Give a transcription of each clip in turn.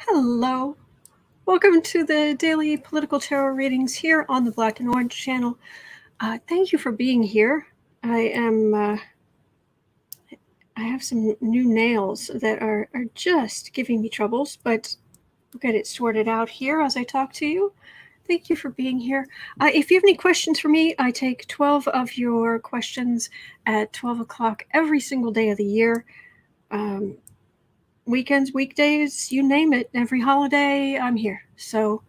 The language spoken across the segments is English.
Hello. Welcome to the daily political tarot readings here on the Black and Orange channel. Thank you for being here. I have some new nails that are just giving me troubles, but we'll get it sorted out here as I talk to you. Thank you for being here. If you have any questions for me, I take 12 of your questions at 12 o'clock every single day of the year. Weekends, weekdays, you name it, every holiday, I'm here. So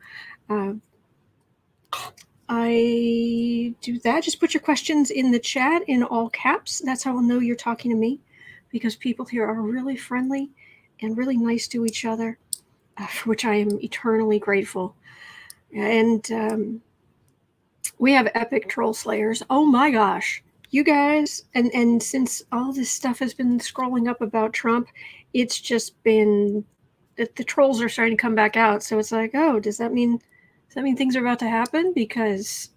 I do that. Just put your questions in the chat in all caps. That's how I'll know you're talking to me, because people here are really friendly and really nice to each other, for which I am eternally grateful. And we have epic troll slayers. Oh my gosh. You guys, and since all this stuff has been scrolling up about Trump, it's just been the trolls are starting to come back out. So it's like, oh, does that mean things are about to happen? Because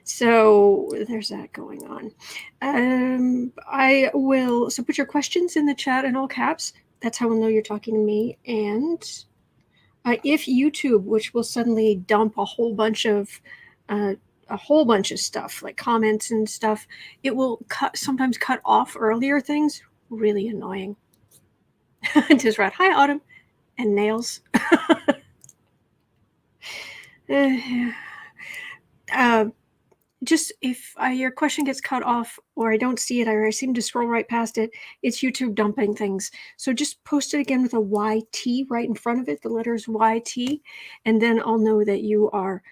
so there's that going on. So put your questions in the chat in all caps. That's how we'll know you're talking to me. And if YouTube, which will suddenly dump a whole bunch of stuff like comments and stuff, it will sometimes cut off earlier things. Really annoying. Just right. Hi, Autumn and Nails. Just if your question gets cut off or I don't see it or I seem to scroll right past it, it's YouTube dumping things. So just post it again with a YT right in front of it, the letters YT, and then I'll know that you are,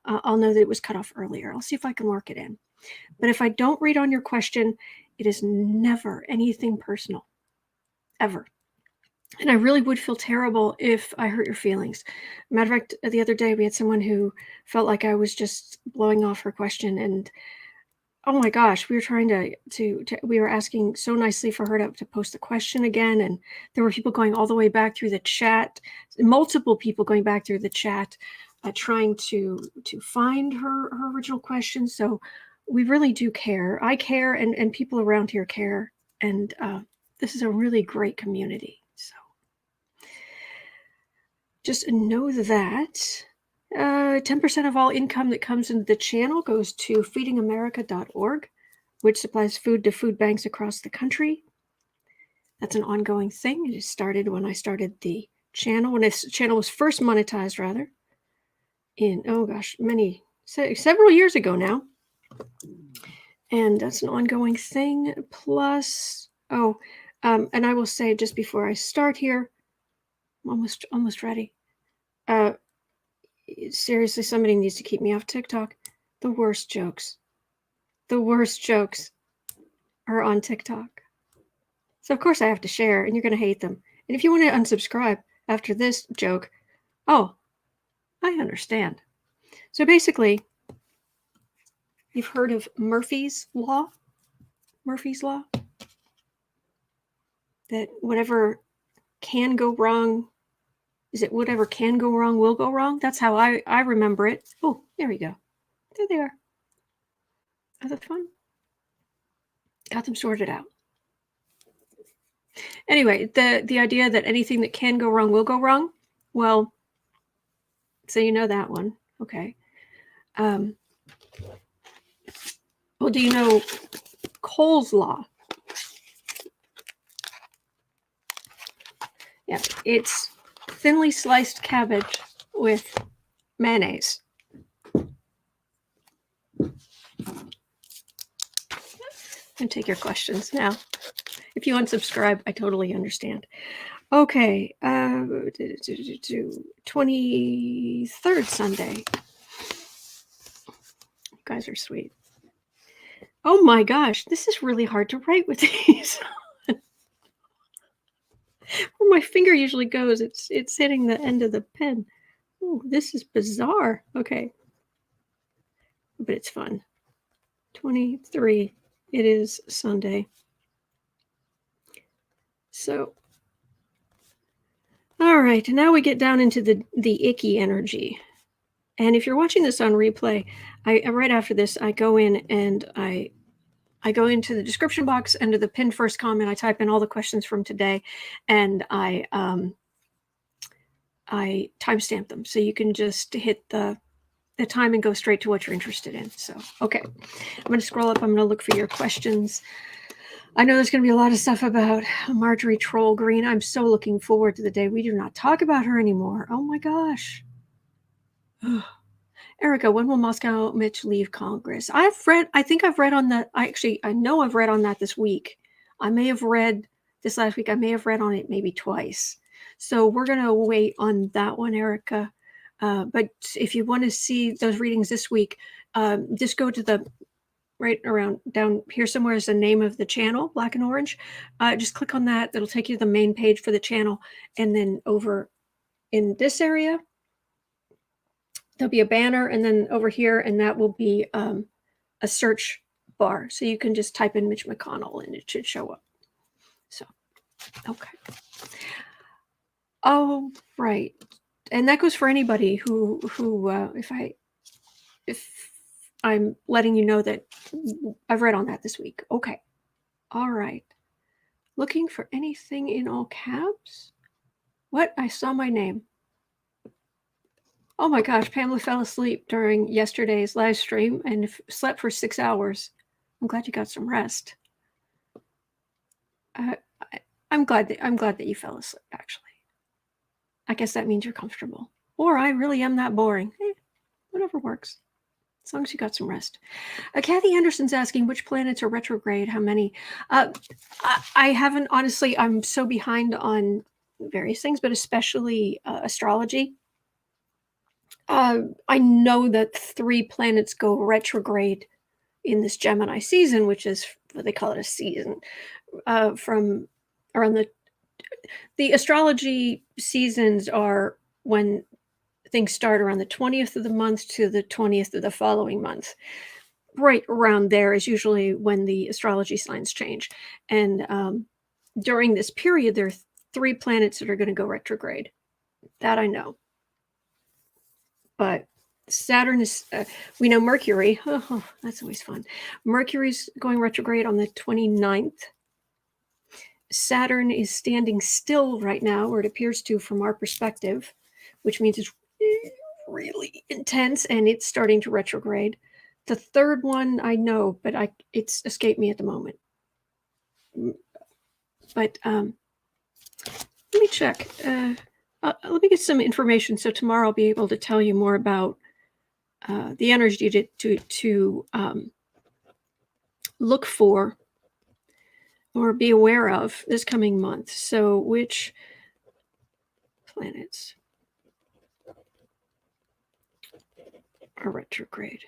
I'll know that it was cut off earlier. I'll see if I can work it in. But if I don't read on your question, it is never anything personal, ever. And I really would feel terrible if I hurt your feelings. Matter of fact, the other day we had someone who felt like I was just blowing off her question, and oh my gosh, we were trying we were asking so nicely for her to post the question again, and there were people going all the way back through the chat, multiple people going back through the chat, trying to find her original question. So we really do care. I care, and people around here care, and this is a really great community. So just know that 10% of all income that comes into the channel goes to feedingamerica.org, which supplies food to food banks across the country. That's an ongoing thing. It started when I started the channel, when this channel was first monetized, rather, in, oh gosh, several years ago now. And that's an ongoing thing. Plus, and I will say just before I start here, I'm almost ready. Seriously, somebody needs to keep me off TikTok. The worst jokes are on TikTok. So of course I have to share, and you're going to hate them. And if you want to unsubscribe after this joke, oh, I understand. So basically, you've heard of Murphy's Law? Murphy's Law? That whatever can go wrong, whatever can go wrong will go wrong? That's how I remember it. Oh, there we go. There they are. Oh, that's fun. Got them sorted out. Anyway, the idea that anything that can go wrong will go wrong, well, so you know that one. Okay. Well, do you know Cole's Law? Yeah, it's thinly sliced cabbage with mayonnaise. And take your questions now. If you unsubscribe, I totally understand. Okay, 23rd Sunday. You guys are sweet. Oh my gosh, this is really hard to write with these. Where my finger usually goes, it's hitting the end of the pen. Oh, this is bizarre. Okay. But it's fun. 23. It is Sunday. So, all right, now we get down into the icky energy. And if you're watching this on replay, right after this, I go in and I I go into the description box under the pinned first comment. I type in all the questions from today, and I timestamp them, so you can just hit the time and go straight to what you're interested in. So, okay, I'm going to scroll up. I'm going to look for your questions. I know there's going to be a lot of stuff about Marjorie Troll Greene. I'm so looking forward to the day we do not talk about her anymore. Oh my gosh. Erica, when will Moscow Mitch leave Congress? I think I've read on that. I know I've read on that this week. I may have read this last week. I may have read on it maybe twice. So we're going to wait on that one, Erica. But if you want to see those readings this week, just go to the right around down here somewhere is the name of the channel, black and orange. Just click on that. That'll take you to the main page for the channel. And then over in this area, there'll be a banner, and then over here, and that will be a search bar. So you can just type in Mitch McConnell and it should show up. So, okay. Oh, right. And that goes for anybody who if I'm letting you know that I've read on that this week. Okay. All right. Looking for anything in all caps? What? I saw my name. Oh my gosh, Pamela fell asleep during yesterday's live stream and slept for 6 hours. I'm glad you got some rest. I'm glad that you fell asleep, actually. I guess that means you're comfortable. Or I really am that boring. Whatever works. As long as you got some rest. Kathy Anderson's asking which planets are retrograde, how many? I haven't, honestly, I'm so behind on various things, but especially astrology. I know that 3 planets go retrograde in this Gemini season, which is what they call it, a season, from around the astrology seasons are when things start around the 20th of the month to the 20th of the following month. Right around there is usually when the astrology signs change. And during this period, there are 3 planets that are going to go retrograde. That I know. But Saturn is, we know Mercury. Oh, that's always fun. Mercury's going retrograde on the 29th. Saturn is standing still right now, or it appears to from our perspective, which means it's really intense and it's starting to retrograde. The third one I know, but it's escaped me at the moment. But let me check. Let me get some information so tomorrow I'll be able to tell you more about the energy to look for or be aware of this coming month. So which planets are retrograde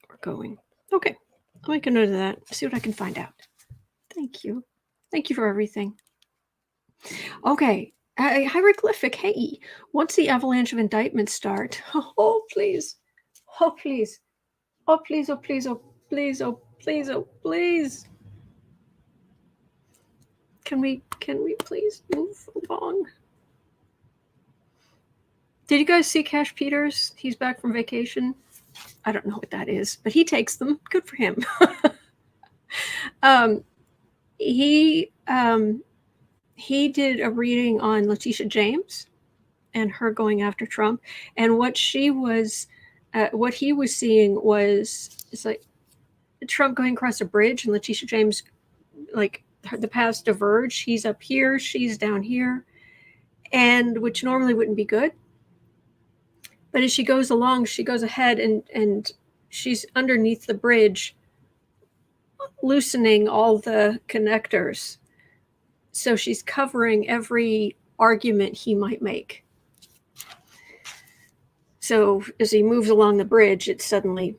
or going? Okay, I'll make a note of that. See what I can find out. Thank you. Thank you for everything. Okay. Hieroglyphic, hey, once the avalanche of indictments start, oh, please. Oh, please. Oh, please, oh, please, oh, please, oh, please, oh, please. Can we please move along? Did you guys see Cash Peters? He's back from vacation. I don't know what that is, but he takes them. Good for him. He did a reading on Letitia James and her going after Trump, and what he was seeing was it's like Trump going across a bridge and Letitia James, like the paths diverge. He's up here, she's down here, and which normally wouldn't be good. But as she goes along, she goes ahead and she's underneath the bridge, loosening all the connectors. So she's covering every argument he might make. So as he moves along the bridge, it's suddenly...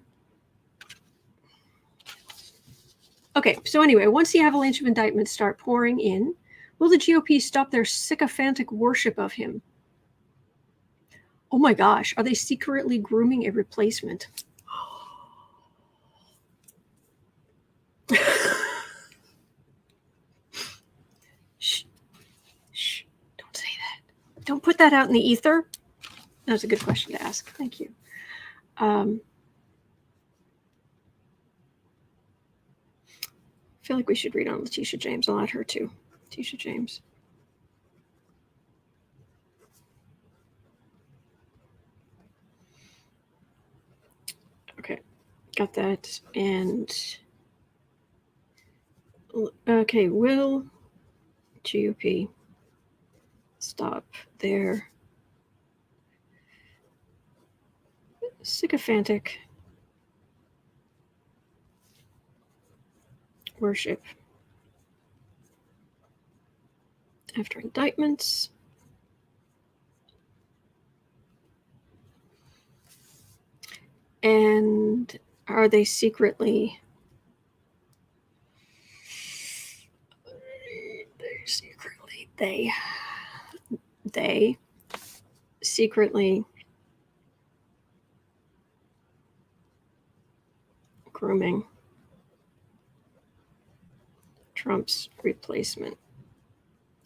Okay, so anyway, once the avalanche of indictments start pouring in, will the GOP stop their sycophantic worship of him? Oh my gosh, are they secretly grooming a replacement? Shh, don't say that. Don't put that out in the ether. That's a good question to ask. Thank you. feel like we should read on Letitia James. I'll add her too. Letitia James. Okay, got that. And okay, will GOP stop their sycophantic worship after indictments? And are they secretly they secretly grooming Trump's replacement?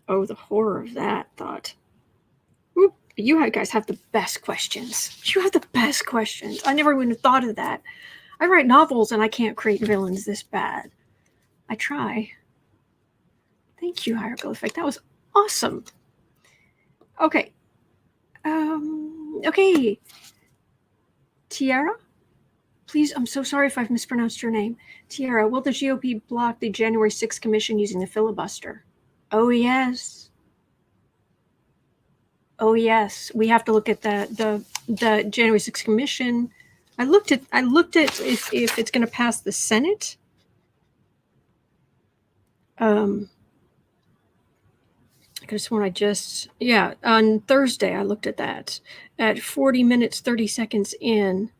Oh, the horror of that thought. Whoop, you guys have the best questions. You have the best questions. I never would have thought of that. I write novels and I can't create villains this bad. I try. Thank you, Hieroglyphic. That was awesome. Okay. Okay. Tiara? Please, I'm so sorry if I've mispronounced your name. Tiara, will the GOP block the January 6th commission using the filibuster? Oh, yes. Oh, yes. We have to look at the January 6th commission. I looked at if it's going to pass the Senate. I could have sworn on Thursday I looked at that at 40 minutes, 30 seconds in.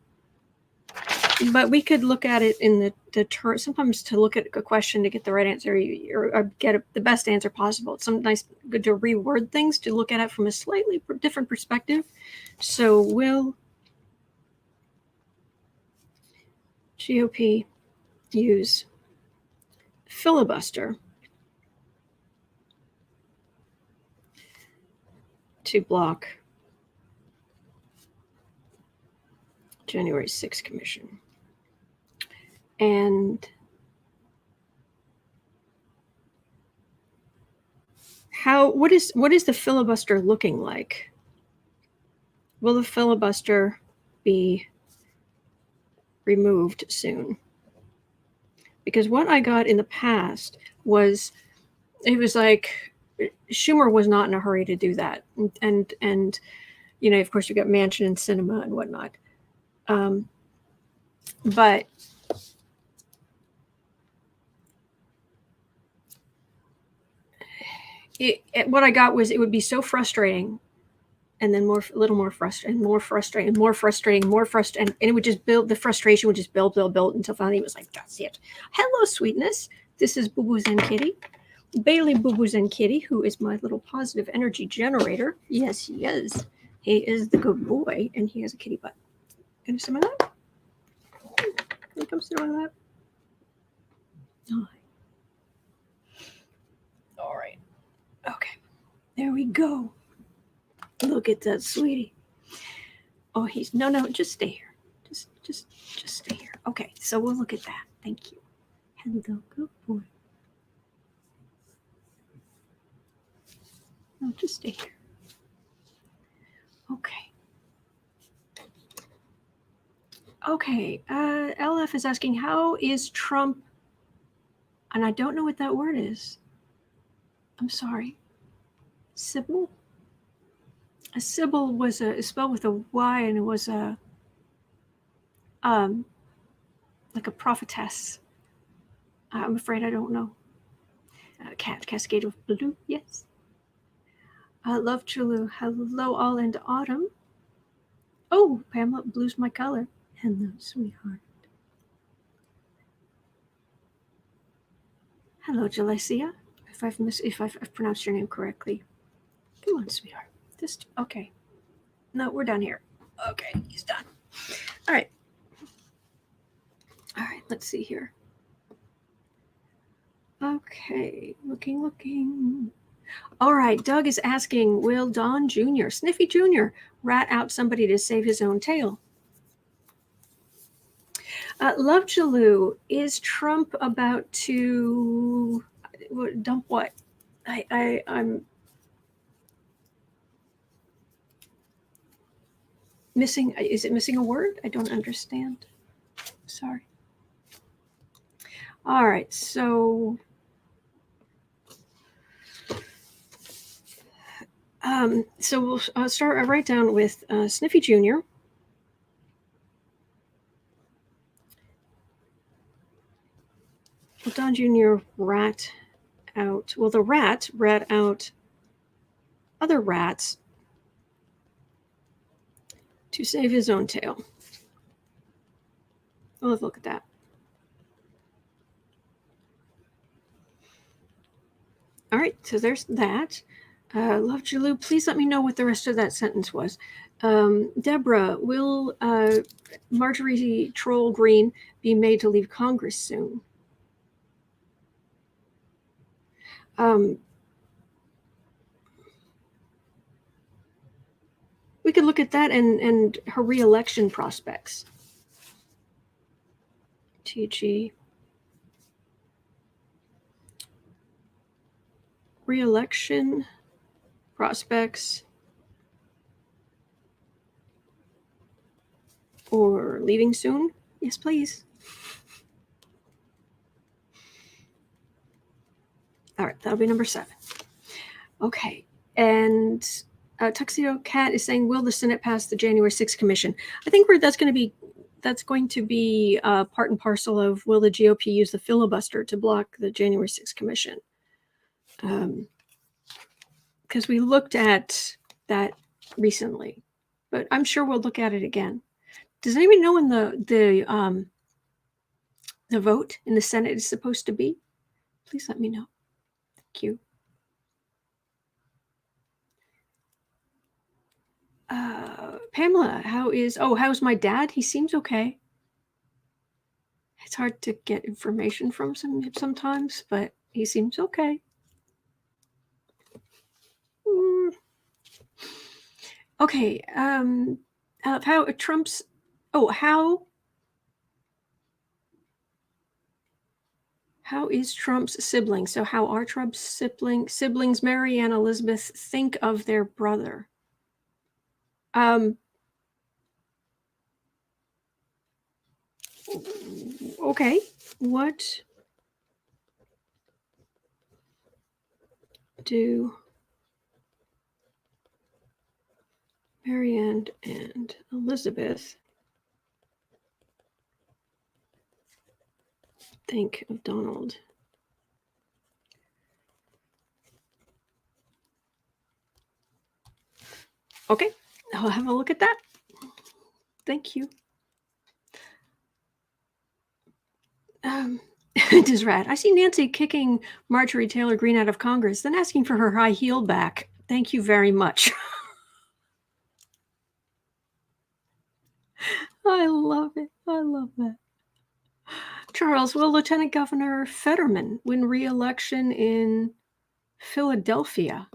But we could look at it in the turn. Sometimes to look at a question to get the right answer or get the best answer possible. It's sometimes good to reword things to look at it from a slightly different perspective. So will GOP use filibuster to block January 6th commission? And what is the filibuster looking like? Will the filibuster be removed soon? Because what I got in the past was, it was like Schumer was not in a hurry to do that, and of course you got Manchin and Sinema and whatnot, but what I got was it would be so frustrating, and then a little more frustrating, and it would just build, the frustration would just build until finally it was like, that's it. Hello, sweetness. This is Boo Boo's and Kitty. Bailey Boo Boo's and Kitty, who is my little positive energy generator. Yes, he is. He is the good boy, and he has a kitty butt. Can you see my lap? Can you come sit on my lap? Oh. All right. Okay. There we go. Look at that, sweetie. Oh, no, just stay here. Just stay here. Okay, so we'll look at that. Thank you. Hello, good boy. No, just stay here. Okay. Okay, LF is asking, how is Trump, and I don't know what that word is. I'm sorry. Sybil? A Sybil was spelled with a Y, and it was like a prophetess. I'm afraid I don't know. Cat Cascade of Blue, yes. Love Chulu. Hello, all, and autumn. Oh, Pamela, blue's my color. Hello, sweetheart. Hello, Jalecia. If I've pronounced your name correctly. Come on, sweetheart. Okay. No, we're done here. Okay, he's done. All right. All right, let's see here. Okay, looking. All right, Doug is asking, will Don Jr., Sniffy Jr., rat out somebody to save his own tail? Love Jalou, is Trump about to dump what? I'm missing. Is it missing a word? I don't understand. Sorry. All right, so we'll start right down with Sniffy Jr. Well, Don Jr. rat out. Well, the rat out other rats to save his own tail. Well, let's look at that. All right, so there's that. Love Jalou, please let me know what the rest of that sentence was. Deborah, will Marjorie Troll Greene be made to leave Congress soon? We could look at that and her reelection prospects. TG. Reelection prospects or leaving soon? Yes, please. All right, that'll be number 7. Okay, and Tuxedo Cat is saying, will the Senate pass the January 6th commission? I think that's going to be part and parcel of, will the GOP use the filibuster to block the January 6th commission? Because we looked at that recently, but I'm sure we'll look at it again. Does anybody know when the vote in the Senate is supposed to be? Please let me know. Thank you. Pamela, how's my dad? He seems okay. It's hard to get information from sometimes, but he seems okay. Okay. How Trump's? How is Trump's siblings? So how are Trump's siblings, Mary and Elizabeth, think of their brother? Okay. What do Marianne and Elizabeth think of Donald? Okay, I'll have a look at that. Thank you. It is rad. I see Nancy kicking Marjorie Taylor Greene out of Congress, then asking for her high heel back. Thank you very much. I love it. I love that. Charles, will Lieutenant Governor Fetterman win re-election in Philadelphia?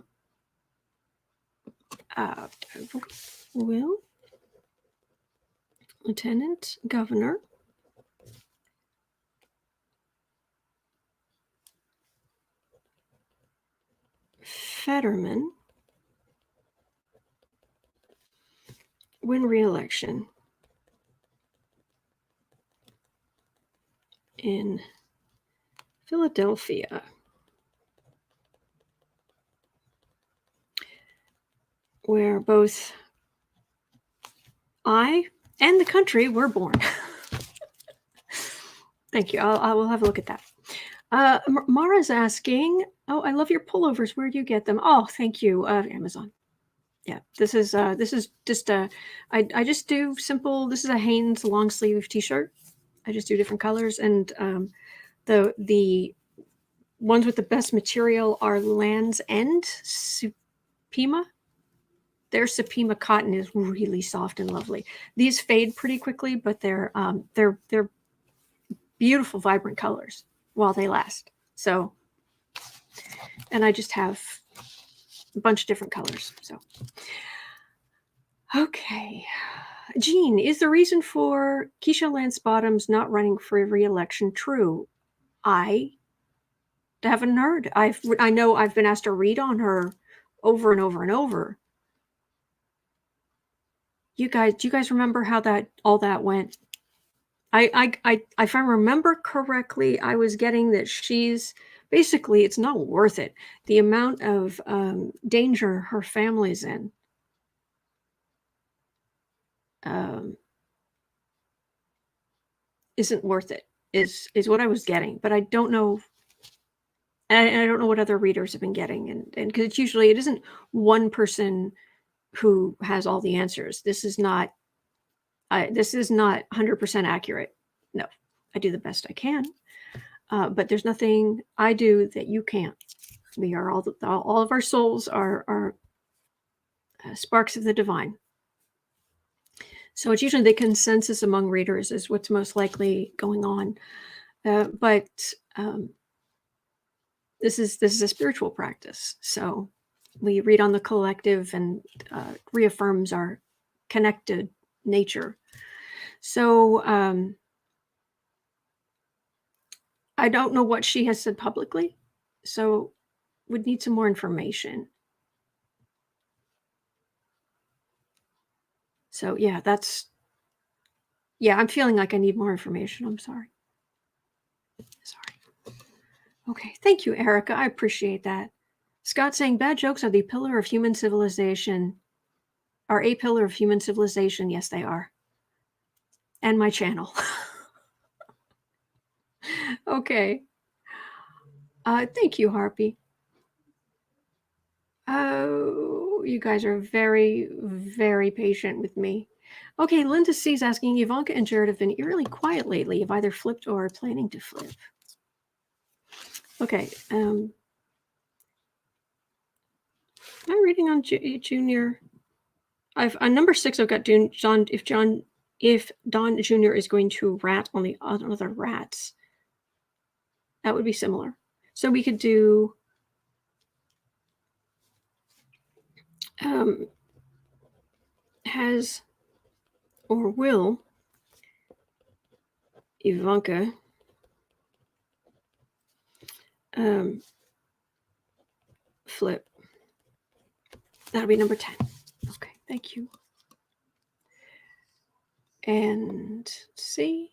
Will Lieutenant Governor Fetterman win re-election in Philadelphia? Where both I and the country were born. Thank you. I will have a look at that. Mara's asking, oh, I love your pullovers. Where do you get them? Oh, thank you. Amazon. Yeah, this is just I just do simple. This is a Hanes long sleeve t-shirt. I just do different colors, and the ones with the best material are Land's End Supima. Their Supima cotton is really soft and lovely. These fade pretty quickly, but they're beautiful, vibrant colors while they last. So, and I just have a bunch of different colors. So, okay. Jean, is the reason for Keisha Lance Bottoms not running for re-election true? I haven't heard. I know I've been asked to read on her over and over and over. Do you guys remember how all that went? If I remember correctly, I was getting that she's basically, it's not worth it. The amount of danger her family's in. Isn't worth it, is what I was getting, but I don't know. And I don't know what other readers have been getting, and because it's usually, it isn't one person who has all the answers. This is not 100% accurate. No, I do the best I can, but there's nothing I do that you can't. We are all of our souls are sparks of the divine. So it's usually the consensus among readers is what's most likely going on, but this is a spiritual practice. So we read on the collective and reaffirms our connected nature. So I don't know what she has said publicly, so would need some more information. So yeah, I'm feeling like I need more information. I'm sorry. Okay, thank you, Erica. I appreciate that. Scott saying bad jokes are the pillar of human civilization. Are a pillar of human civilization. Yes, they are. And my channel. Okay. Thank you, Harpy. Oh, you guys are very, very patient with me. Okay, Linda C's asking, Ivanka and Jared have been eerily quiet lately. Have either flipped or are planning to flip? Okay. I'm reading on Junior. On number 6, I've got John. If Don Jr. is going to rat on the other rats, that would be similar. So we could do has or will Ivanka flip? That'll be number 10. Okay, thank you. And see.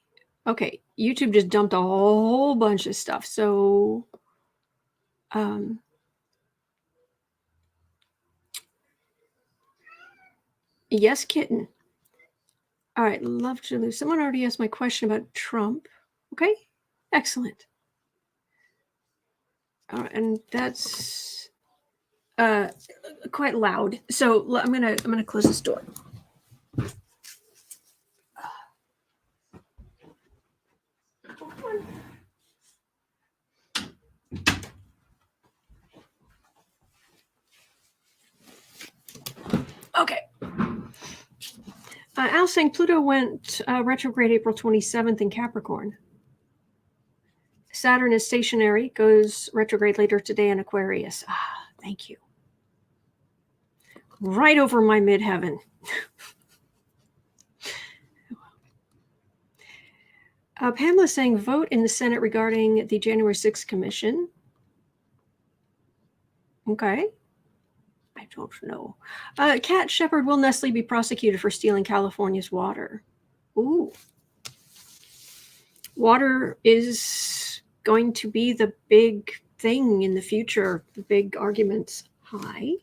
Okay, YouTube just dumped a whole bunch of stuff. So yes, kitten. All right, love to lose. Someone already asked my question about Trump. Okay, excellent. All right, and that's quite loud. So I'm gonna close this door. Okay. Al saying Pluto went retrograde April 27th in Capricorn. Saturn is stationary, goes retrograde later today in Aquarius. Thank you. Right over my midheaven. Pamela saying vote in the Senate regarding the January 6th commission. Okay. I don't know. Cat Shepard, will Nestlé be prosecuted for stealing California's water? Ooh. Water is going to be the big thing in the future, the big arguments. Hi.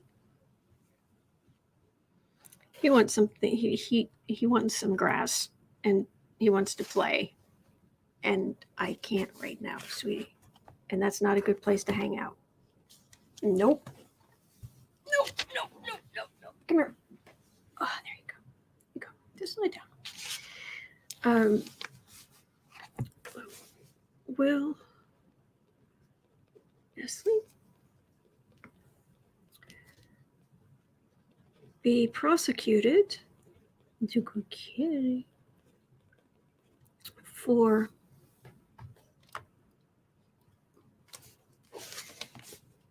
He wants something. He wants some grass, and he wants to play. And I can't right now, sweetie. And that's not a good place to hang out. Nope. Nope. Come here. Oh, there you go. You go. Just lay down. Will Nestlé be prosecuted for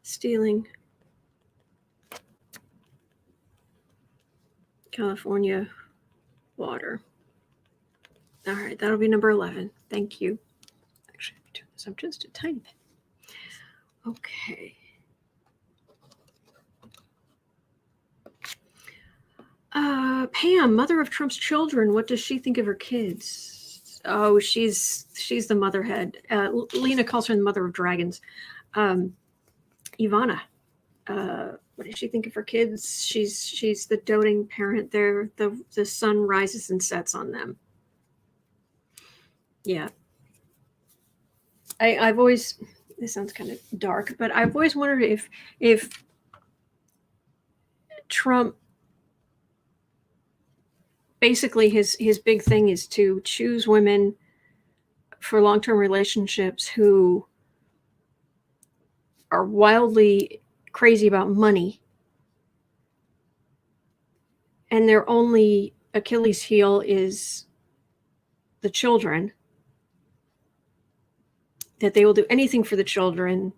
stealing California water. All right, that'll be number 11. Thank you. Actually, let me turn this up just a tiny bit. Okay. Pam, mother of Trump's children. What does she think of her kids? Oh, she's the motherhead. Lena calls her the mother of dragons. Ivana. What does she think of her kids? She's the doting parent. The sun rises and sets on them. Yeah. I've always, this sounds kind of dark, but I've always wondered if Trump, basically his big thing is to choose women for long-term relationships who are wildly crazy about money, and their only Achilles heel is the children, that they will do anything for the children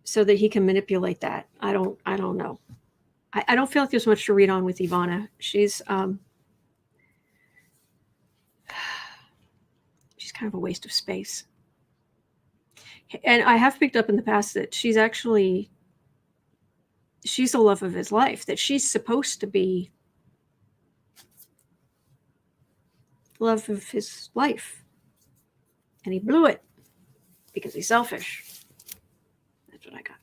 so that he can manipulate that. I don't know. I don't feel like there's much to read on with Ivana. She's kind of a waste of space. And I have picked up in the past that she's the love of his life, that she's supposed to be the love of his life. And he blew it because he's selfish. That's what I got.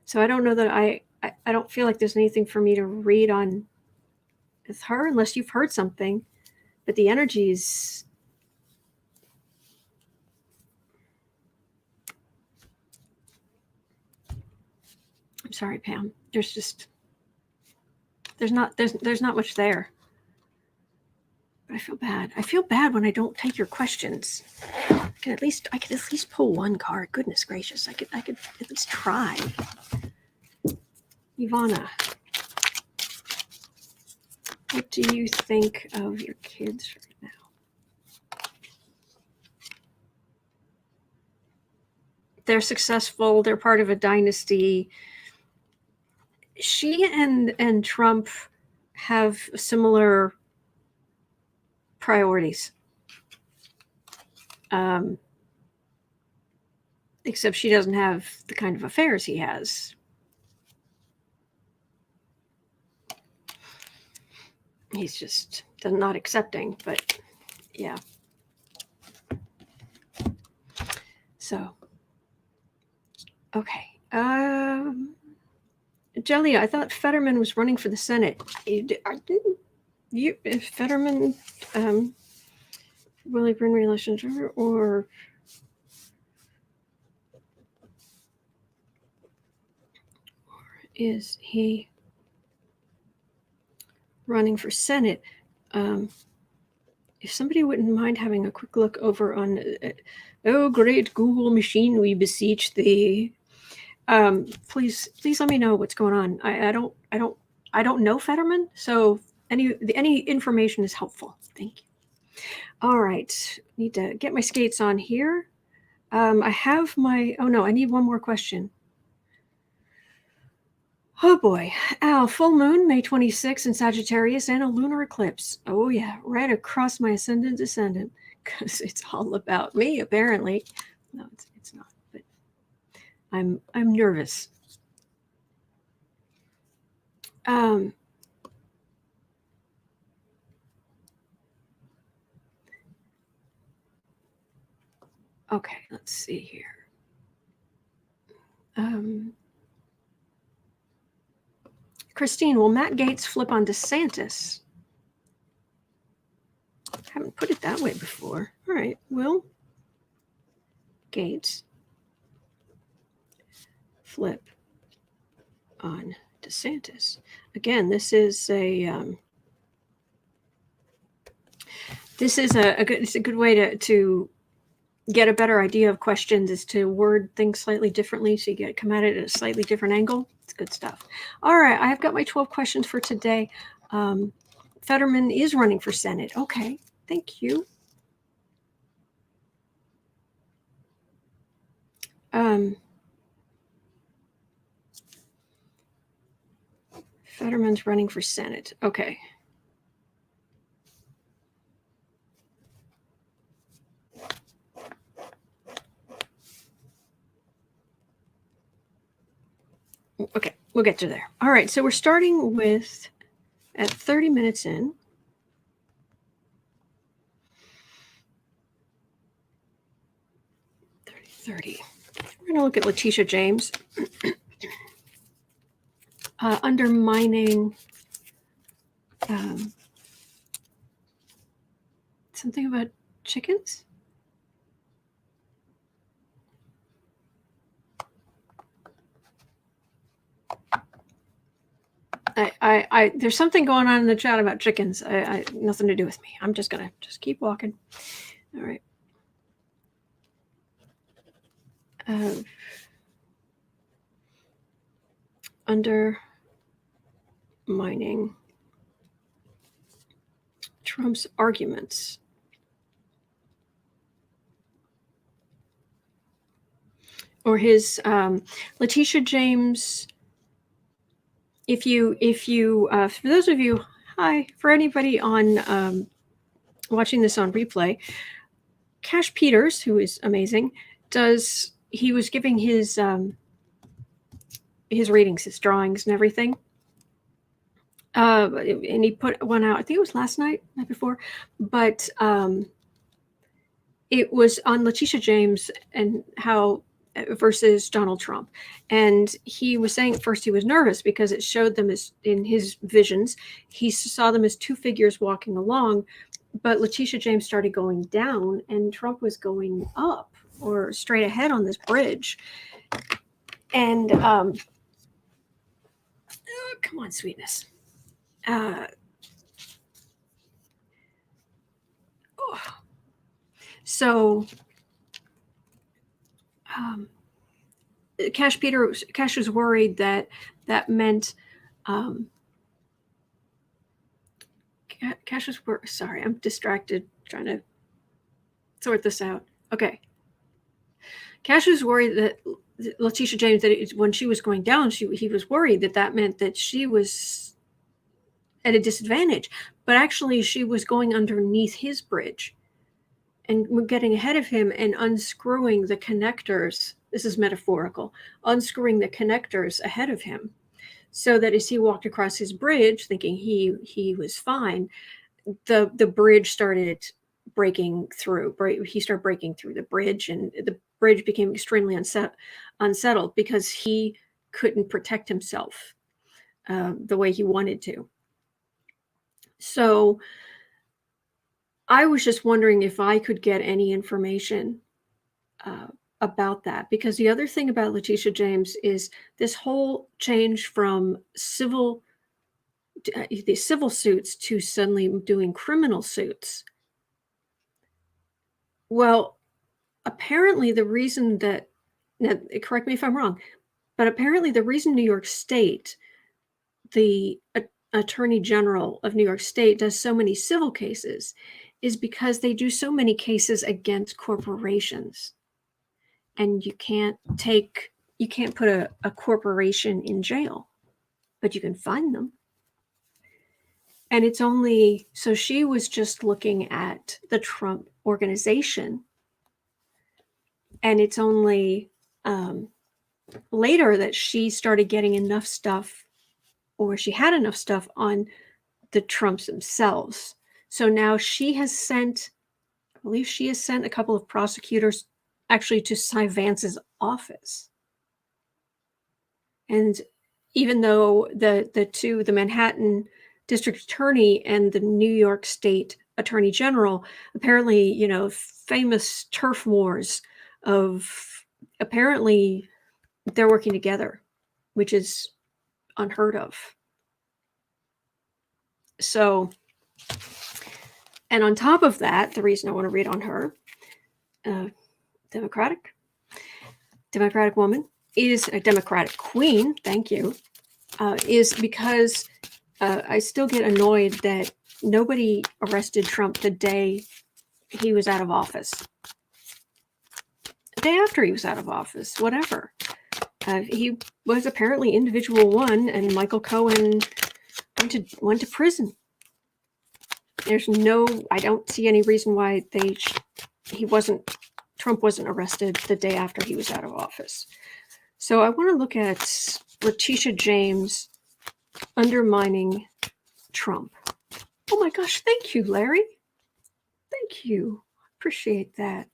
So I don't know that I don't feel like there's anything for me to read on with her unless you've heard something. But the energies, I'm sorry, Pam. There's not much there. But I feel bad. I feel bad when I don't take your questions. I could at least pull one card. Goodness gracious. I could at least try. Ivana, what do you think of your kids right now? They're successful. They're part of a dynasty. She and Trump have similar priorities. Except she doesn't have the kind of affairs he has. He's just not accepting, but yeah. So, okay. Jelly, I thought Fetterman was running for the Senate. Fetterman, will he bring relations or is he running for Senate? If somebody wouldn't mind having a quick look over on, oh great Google machine, we beseech thee. Please let me know what's going on. I don't know Fetterman, so any information is helpful. Thank you. All right, need to get my skates on here. I have my, oh no, I need one more question. Oh boy. Full moon, May 26th in Sagittarius, and a lunar eclipse. Oh yeah, right across my ascendant descendant, because it's all about me, apparently. No, it's not, but I'm nervous. Okay, let's see here. Christine, will Matt Gaetz flip on DeSantis? Haven't put it that way before. All right, will Gaetz flip on DeSantis? Again, this is a good way to get a better idea of questions, is to word things slightly differently so you come at it at a slightly different angle. It's good stuff. All right, I have got my 12 questions for today. Fetterman is running for Senate. Okay, thank you. Fetterman's running for Senate. Okay. Okay, we'll get to there. All right, so we're starting with at 30 minutes in. 30. We're going to look at Letitia James. Undermining something about chickens. There's something going on in the chat about chickens. Nothing to do with me. I'm just gonna keep walking. All right. Undermining Trump's arguments. Or his Letitia James. If you for those of you, hi, for anybody on watching this on replay, Cash Peters, who is amazing, he was giving his readings, his drawings and everything. And he put one out, I think it was last night before, but it was on Letitia James and how versus Donald Trump. And he was saying at first he was nervous because it showed them as, in his visions, he saw them as two figures walking along, but Letitia James started going down and Trump was going up or straight ahead on this bridge. And oh, come on, sweetness. So Cash was worried that meant Cash was sorry, I'm distracted trying to sort this out. Okay. Cash was worried that Letitia James, that when she was going down, he was worried that meant that she was at a disadvantage, but actually she was going underneath his bridge and getting ahead of him and unscrewing the connectors. This is metaphorical, unscrewing the connectors ahead of him, so that as he walked across his bridge, thinking he was fine, the bridge started breaking through. He started breaking through the bridge, and the bridge became extremely unsettled because he couldn't protect himself the way he wanted to. So I was just wondering if I could get any information about that, because the other thing about Letitia James is this whole change from the civil suits to suddenly doing criminal suits. Well, apparently the reason that, now correct me if I'm wrong, but apparently the reason New York State, the Attorney General of New York State, does so many civil cases is because they do so many cases against corporations. And you can't put a corporation in jail, but you can fine them. And it's only, so she was just looking at the Trump organization. And it's only later that she started getting enough stuff, or she had enough stuff on the Trumps themselves. So now I believe she has sent a couple of prosecutors actually to Cy Vance's office. And even though the Manhattan District Attorney and the New York State Attorney General, apparently, famous turf wars apparently they're working together, which is unheard of. So, and on top of that, the reason I want to read on her, Democratic woman, is a Democratic queen, thank you, is because I still get annoyed that nobody arrested Trump the day he was out of office. The day after he was out of office, whatever. He was apparently individual one, and Michael Cohen went to prison. I don't see any reason why Trump wasn't arrested the day after he was out of office. So I want to look at Letitia James, undermining Trump. Oh my gosh, thank you, Larry. Thank you. Appreciate that.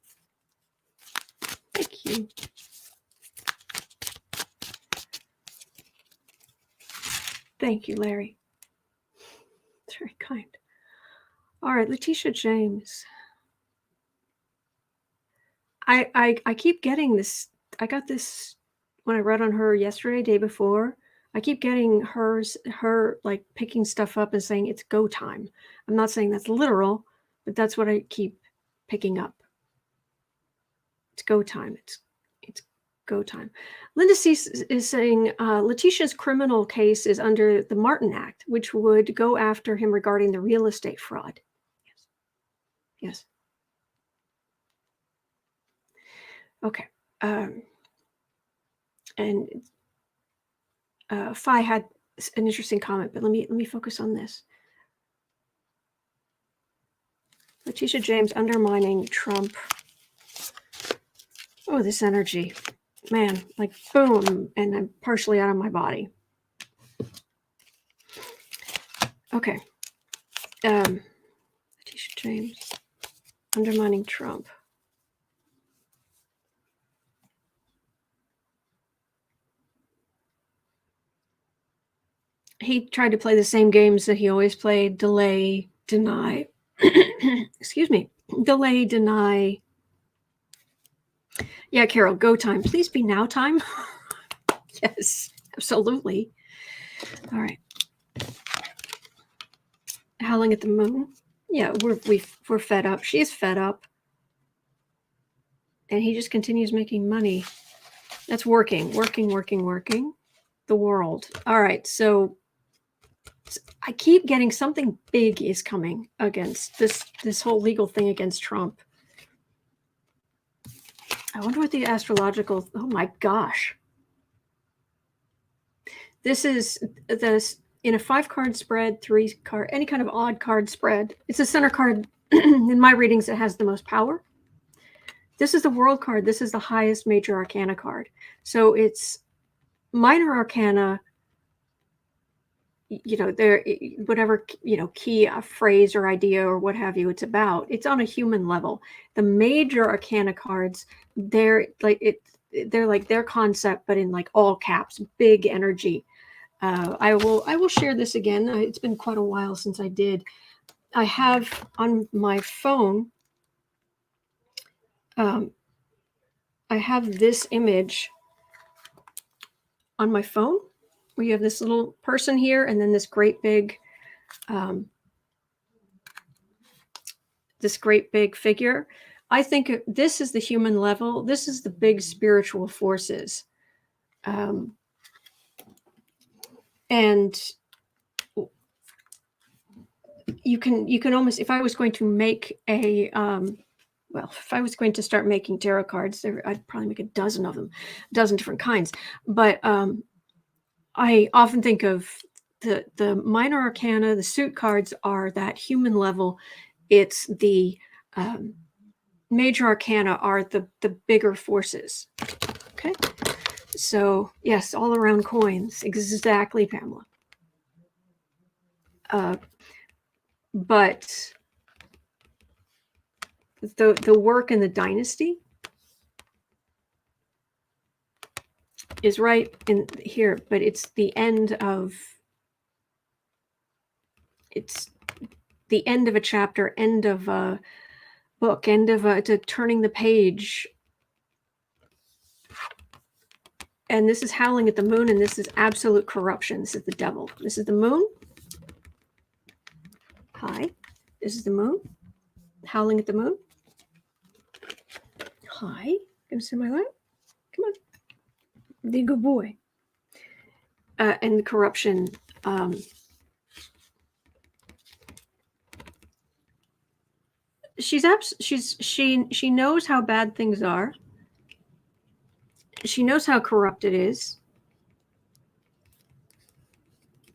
Thank you. Thank you, Larry. It's very kind. All right, Letitia James. I keep getting this. I got this when I read on her yesterday, day before. I keep getting her like picking stuff up and saying it's go time. I'm not saying that's literal, but that's what I keep picking up. It's go time. It's go time. Linda C is saying Letitia's criminal case is under the Martin Act, which would go after him regarding the real estate fraud. Yes. Yes. Okay. And Phi had an interesting comment, but let me focus on this. Letitia James undermining Trump. Oh, this energy, man, like boom, and I'm partially out of my body. Okay. Letitia James undermining Trump. He tried to play the same games that he always played: delay, deny. Excuse me. Delay, deny. Yeah, Carol, go time. Please be now time. Yes, absolutely. All right. Howling at the moon. Yeah, we're fed up. She's fed up. And he just continues making money. That's working. The world. All right, so I keep getting something big is coming against this whole legal thing against Trump. I wonder what the astrological, oh my gosh. This is this in a 5-card spread, 3-card, any kind of odd card spread. It's a center card in my readings that has the most power. This is the world card. This is the highest major arcana card. So it's minor arcana, there, whatever, key phrase or idea or what have you, it's on a human level. The major arcana cards, they're like their concept, but in like all caps, big energy. I will share this again. It's been quite a while since I did. I have on my phone, I have this image on my phone. We have this little person here, and then this great big figure. I think this is the human level. This is the big spiritual forces. And you can almost, if I was going to make a, if I was going to start making tarot cards, I'd probably make a dozen of them, a dozen different kinds. But I often think of the minor arcana, the suit cards are that human level. It's the major arcana are the bigger forces. Okay. So yes, all around coins. Exactly, Pamela. But the work in the dynasty is right in here, but it's the end of a chapter, end of a book, end of to turning the page. And this is howling at the moon, and this is absolute corruption. This is the devil. This is the moon. Hi. This is the moon. Howling at the moon. Hi. Gonna say my light? Come on. The good boy. And the corruption. She knows how bad things are. She knows how corrupt it is.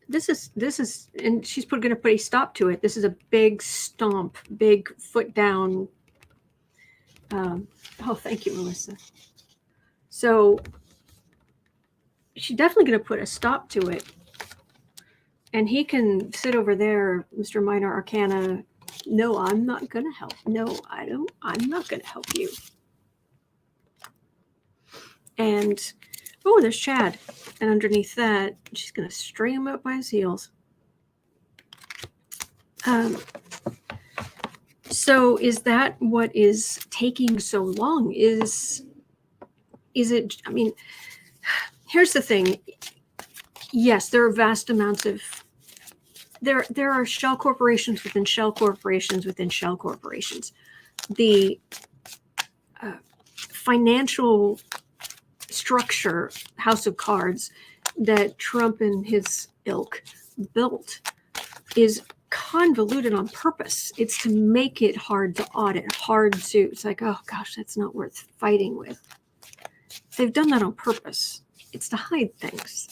This is, and she's going to put a stop to it. This is a big stomp, big foot down. Oh, thank you, Melissa. So she's definitely going to put a stop to it. And he can sit over there, Mr. Minor Arcana. No, I'm not going to help. No, I'm not going to help you. And, oh, there's Chad. And underneath that, she's going to string him up by his heels. So is that what is taking so long? Is it, I mean, here's the thing. Yes, there are vast amounts of, there are shell corporations within shell corporations within shell corporations. The financial structure, house of cards, that Trump and his ilk built is convoluted on purpose. It's to make it hard to audit, hard to, it's like, oh gosh, that's not worth fighting with. They've done that on purpose. It's to hide things.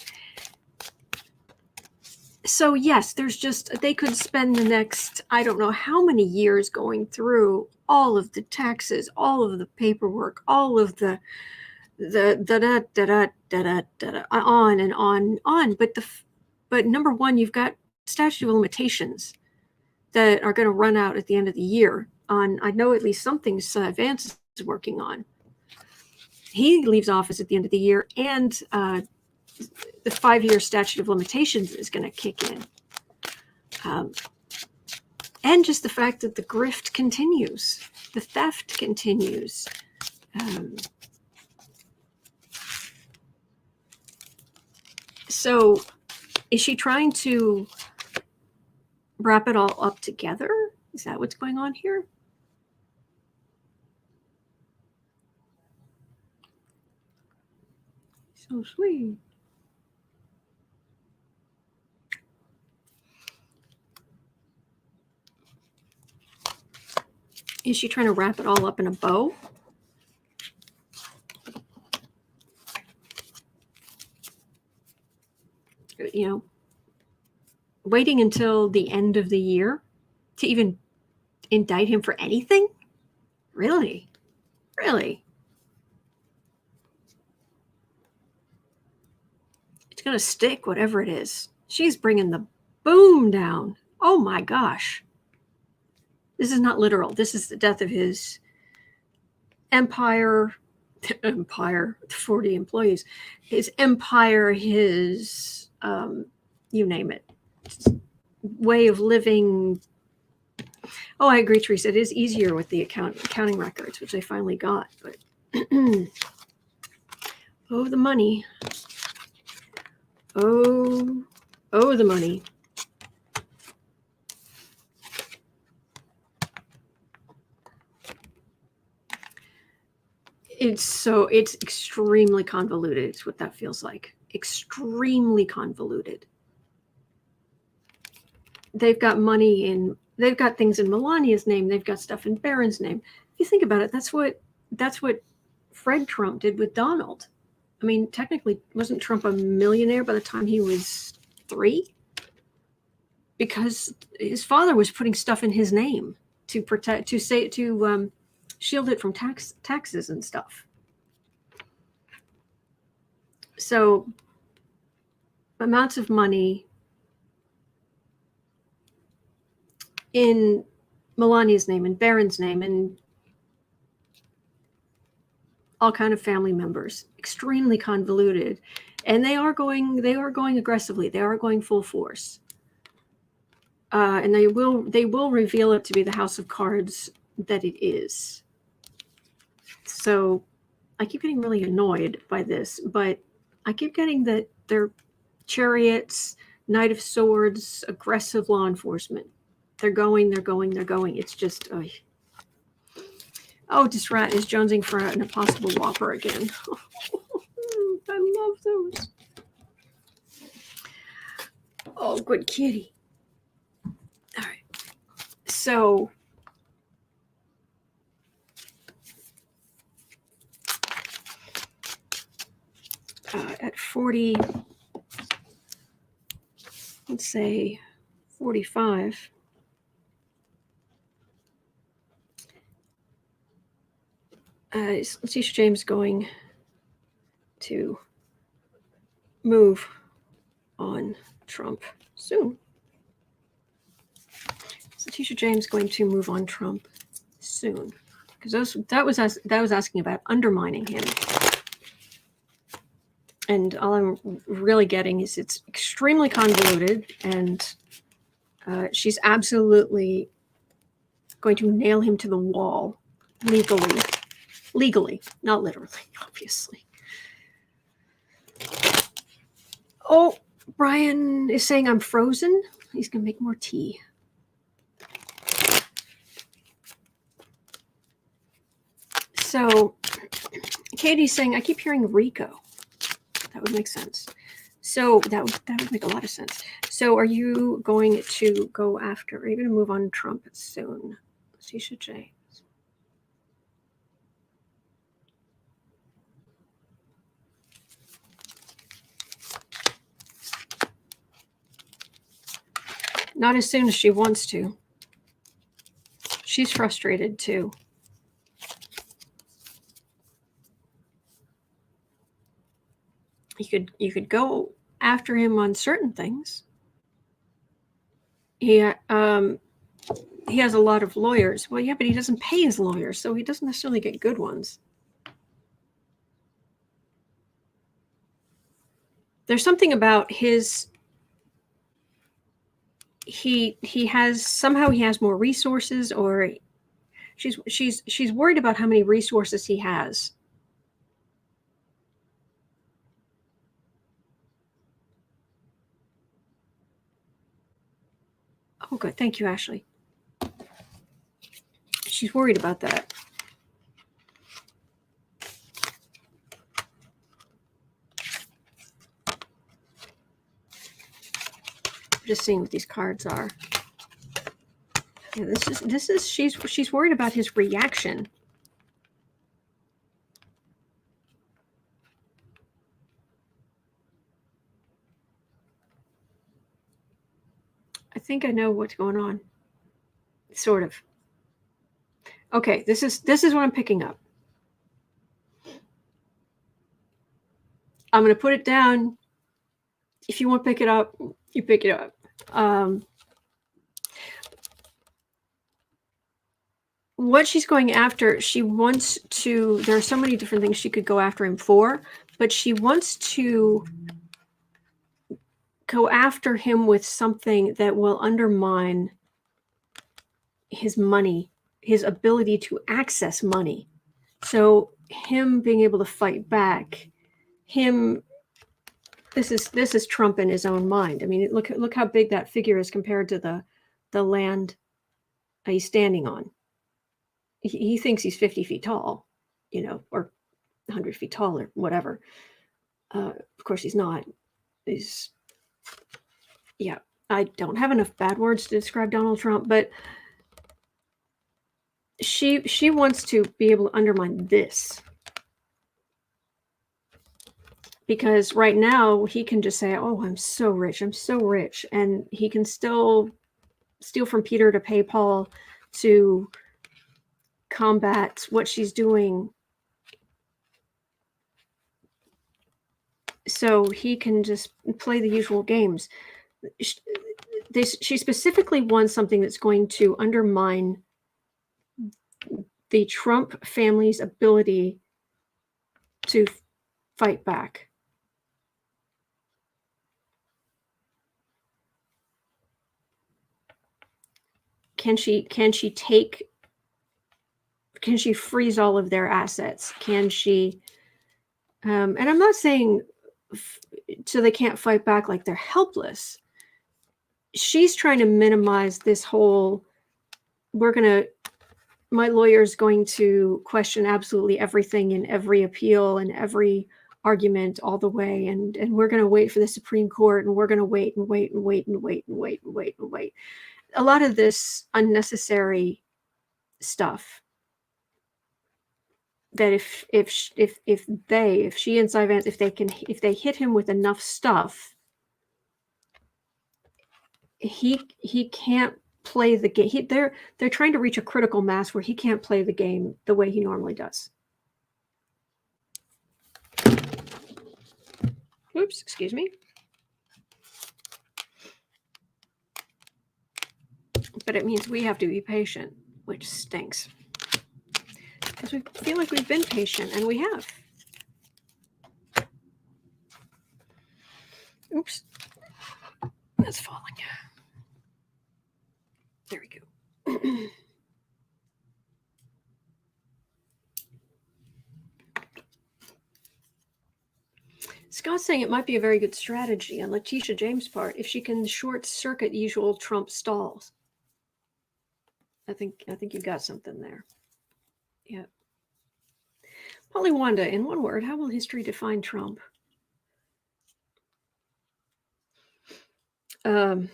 So yes, there's just, they could spend the next, I don't know how many years going through all of the taxes, all of the paperwork, all of the on and on and on. But number one, you've got statute of limitations that are going to run out at the end of the year on, I know at least some things Vance is working on. He leaves office at the end of the year, and the 5-year statute of limitations is going to kick in. And just the fact that the grift continues, the theft continues. So is she trying to wrap it all up together? Is that what's going on here? So sweet. Is she trying to wrap it all up in a bow? You know, waiting until the end of the year to even indict him for anything? Really? Really? It's going to stick, whatever it is. She's bringing the boom down. Oh my gosh. This is not literal. This is the death of his empire, 40 employees, his empire, his, you name it, way of living. Oh, I agree, Teresa. It is easier with the accounting records, which I finally got. But oh, the money. Oh, the money. It's extremely convoluted. It's what that feels like. Extremely convoluted. They've got money in, they've got things in Melania's name. They've got stuff in Barron's name. If you think about it, that's what Fred Trump did with Donald. I mean, technically, wasn't Trump a millionaire by the time he was 3? Because his father was putting stuff in his name to protect, to shield it from taxes and stuff. So amounts of money in Melania's name and Barron's name and all kind of family members, extremely convoluted. And they are going aggressively. They are going full force. And they will reveal it to be the house of cards that it is. So I keep getting really annoyed by this, but I keep getting that they're chariots, Knight of Swords, aggressive law enforcement. They're going. It's just, oh, Disrat is jonesing for an Impossible Whopper again. I love those. Oh, good kitty. All right. So at 40, let's say 45, Letitia James going to move on Trump soon. Is Letitia James going to move on Trump soon? Because that was asking about undermining him. And all I'm really getting is it's extremely convoluted, and she's absolutely going to nail him to the wall legally, not literally, obviously. Oh, Brian is saying I'm frozen. He's going to make more tea. So Katie's saying, I keep hearing Rico. That would make sense. So that would make a lot of sense. So are you going to go after, are you going to move on Trump soon? Letitia James. Not as soon as she wants to. She's frustrated too. You could go after him on certain things. He has a lot of lawyers. Well, yeah, but he doesn't pay his lawyers, so he doesn't necessarily get good ones. There's something about his. He has more resources, or she's worried about how many resources he has. Oh, good. Thank you, Ashley. She's worried about that. Just seeing what these cards are. Yeah, this is she's worried about his reaction. I think I know what's going on. Sort of. Okay, this is what I'm picking up. I'm going to put it down. If you want to pick it up, you pick it up. What she's going after, she wants to, there are so many different things she could go after him for, but she wants to go after him with something that will undermine his money, his ability to access money. So him being able to fight back, this is Trump in his own mind. I mean, look how big that figure is compared to the land he's standing on. He thinks he's 50 feet tall, or 100 feet tall or whatever. Of course, he's not. I don't have enough bad words to describe Donald Trump, but she wants to be able to undermine this. Because right now he can just say, oh, I'm so rich. And he can still steal from Peter to pay Paul to combat what she's doing. So he can just play the usual games. She specifically wants something that's going to undermine the Trump family's ability to fight back. Can she freeze all of their assets? Can she, and I'm not saying so they can't fight back like they're helpless. She's trying to minimize this whole, my lawyer's going to question absolutely everything in every appeal and every argument all the way. And we're going to wait for the Supreme Court, and we're going to wait and wait and wait and wait and wait and wait and wait. A lot of this unnecessary stuff that if she and Ivanka, if they hit him with enough stuff, he can't play the game. They're trying to reach a critical mass where he can't play the game the way he normally does. Oops, excuse me. But it means we have to be patient, which stinks. Because we feel like we've been patient, and we have. Oops. That's falling. There we go. Scott's saying it might be a very good strategy on Letitia James' part if she can short circuit usual Trump stalls. I think you got something there. Yeah. Polly Wanda, in one word, how will history define Trump? I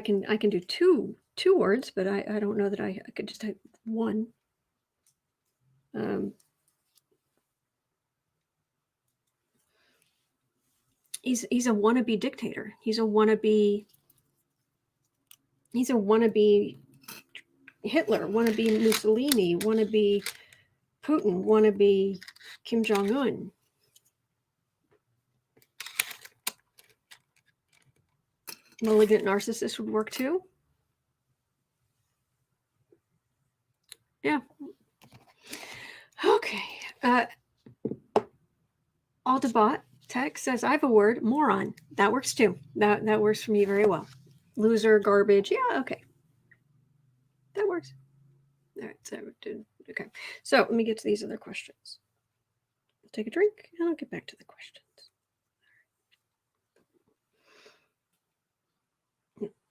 can do two words, but I don't know that I could just type one. He's a wannabe dictator. He's a wannabe Hitler, wannabe Mussolini, wannabe Putin, wannabe Kim Jong-un. Malignant narcissist would work too. Yeah. Okay. Aldebot Tech says, I have a word, moron. That works too. That works for me very well. Loser, garbage. Yeah, okay. That works. All right. So, okay. So let me get to these other questions. I'll take a drink and I'll get back to the questions.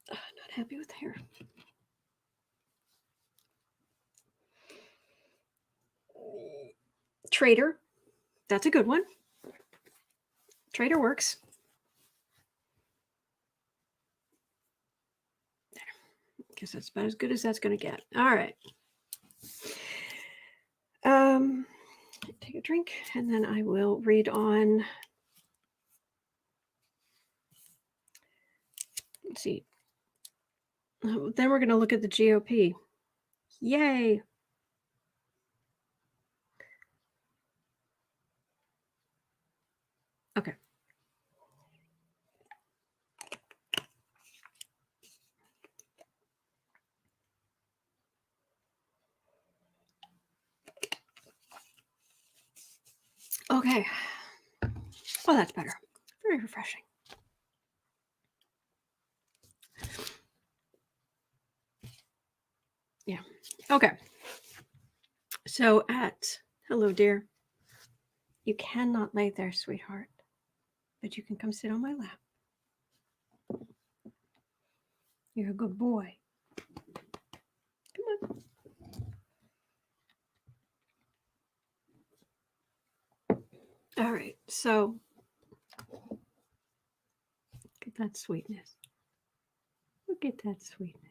Not happy with the hair. Trader. That's a good one. Trader works. There. I guess that's about as good as that's going to get. All right. Take a drink and then I will read on. Let's see. Then we're going to look at the GOP. Yay. Okay. Okay. Well, that's better. Very refreshing. Yeah. Okay. So hello, dear. You cannot lay there, sweetheart, but you can come sit on my lap. You're a good boy. Come on. All right. So look at that sweetness. Look at that sweetness.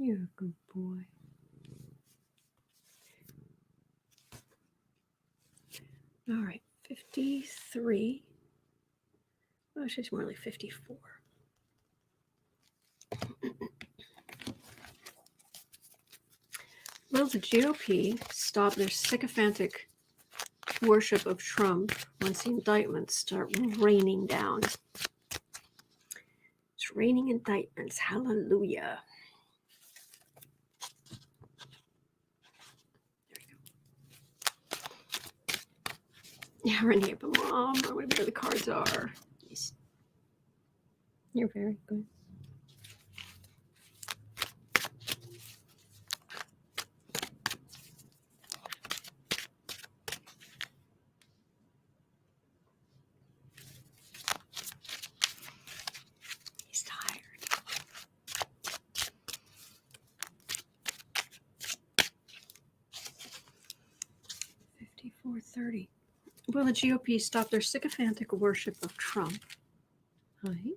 You're a good boy. All right. 53. Oh, she's more like 54. Will the GOP stop their sycophantic worship of Trump once the indictments start raining down? It's raining indictments. Hallelujah. There we go. Yeah, Renee, but Mom, I want to know where the cards are. You're very good. He's tired. $54.30. Will the GOP stop their sycophantic worship of Trump? Hi.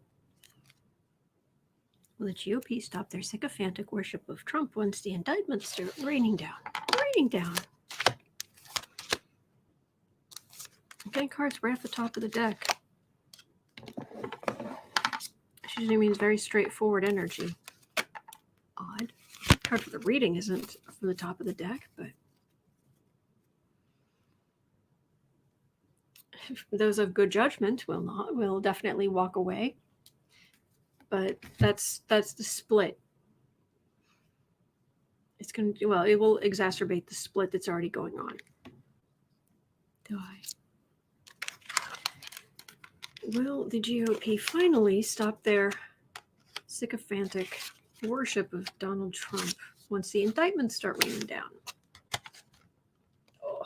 Will the GOP stop their sycophantic worship of Trump once the indictments start raining down? Raining down. Okay, cards right off the top of the deck. Which usually means very straightforward energy. Odd. Card for the reading isn't from the top of the deck, but Those of good judgment will definitely walk away. But that's the split. It's going to, well, it will exacerbate the split that's already going on. Will the GOP finally stop their sycophantic worship of Donald Trump once the indictments start raining down? Oh,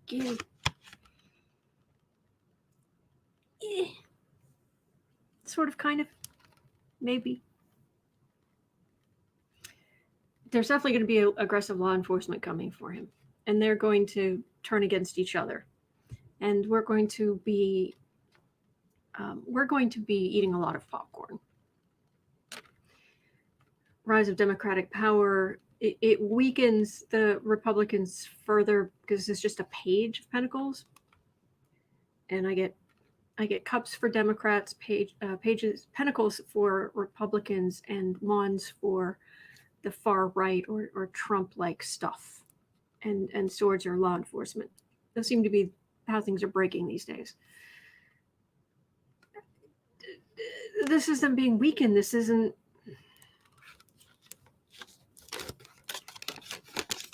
again. Sort of, kind of, maybe. There's definitely going to be aggressive law enforcement coming for him, and they're going to turn against each other, and we're going to be eating a lot of popcorn. Rise of Democratic power, it weakens the Republicans further because it's just a page of pentacles, and I get cups for Democrats, pages, pentacles for Republicans, and wands for the far right or Trump-like stuff, and swords are law enforcement. Those seem to be how things are breaking these days. This is them being weakened. This isn't.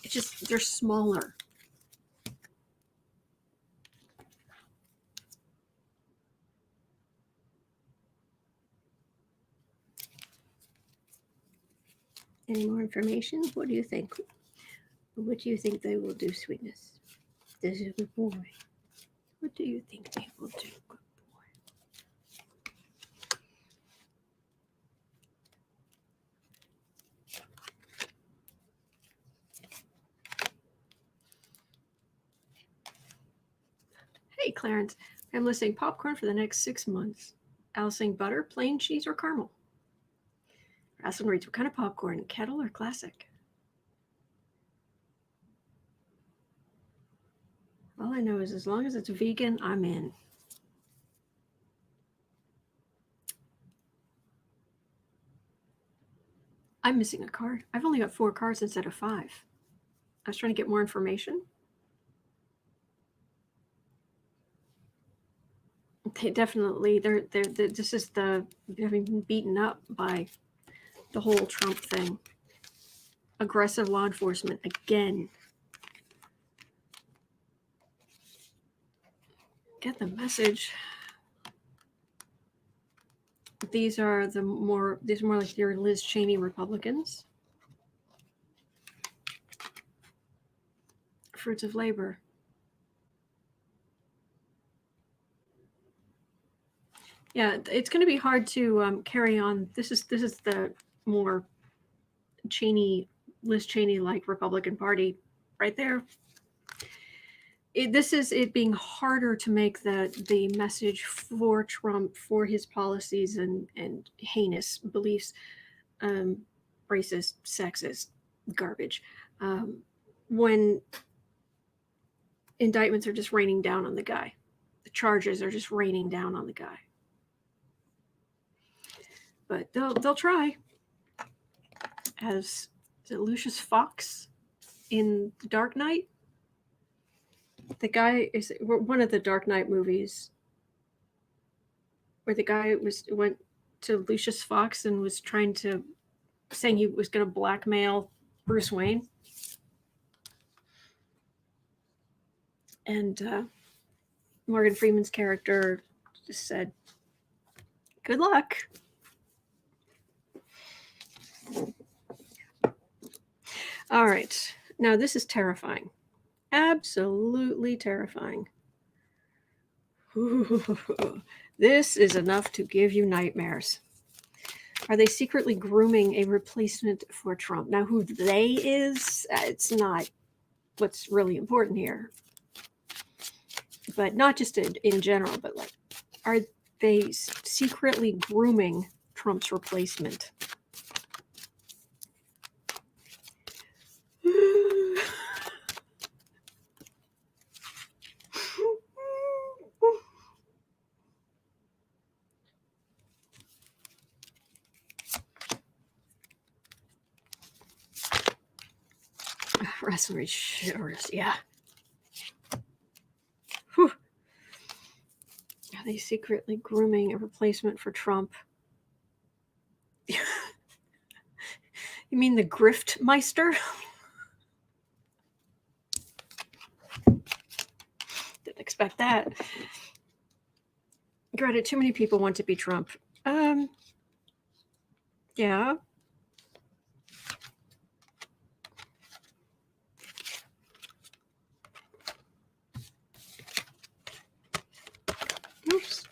It's just they're smaller. Any more information? What do you think? What do you think they will do, sweetness? This is a good boy. What do you think they will do, good boy? Hey, Clarence. I'm listing popcorn for the next 6 months. Allising butter, plain cheese, or caramel? Raslin reads, what kind of popcorn? Kettle or classic? All I know is as long as it's vegan, I'm in. I'm missing a card. I've only got 4 cards instead of 5. I was trying to get more information. They definitely, they're this is the having been beaten up by the whole Trump thing. Aggressive law enforcement again. Get the message. These are more like your Liz Cheney Republicans. Fruits of labor. Yeah, it's going to be hard to carry on. This is the more Liz Cheney-like Republican Party right there. This is it being harder to make the message for Trump, for his policies and heinous beliefs, racist, sexist, garbage, when indictments are just raining down on the guy. The charges are just raining down on the guy. But they'll try. As is it Lucius Fox in The Dark Knight? The guy is one of the Dark Knight movies where the guy went to Lucius Fox and was saying he was going to blackmail Bruce Wayne. And Morgan Freeman's character just said, good luck. All right. Now this is terrifying. Absolutely terrifying. Ooh, this is enough to give you nightmares. Are they secretly grooming a replacement for Trump? Now, who they is, it's not what's really important here. But not just in general, but like, are they secretly grooming Trump's replacement? Wrestling shivers, yeah. Whew. Are they secretly grooming a replacement for Trump? You mean the griftmeister? Didn't expect that. Greta, too many people want to be Trump. Yeah. Oops.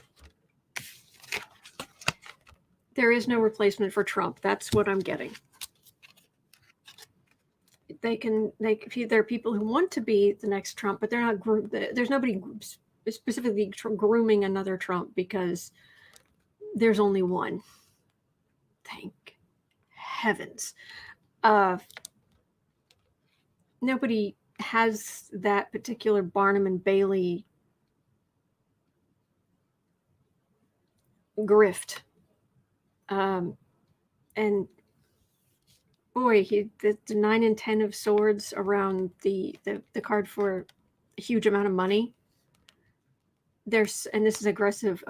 There is no replacement for Trump. That's what I'm getting. There are people who want to be the next Trump, but they're not. There's nobody specifically grooming another Trump because there's only one. Thank heavens. Nobody has that particular Barnum and Bailey grift. And boy, the 9 and 10 of swords around the card for a huge amount of money. And this is aggressive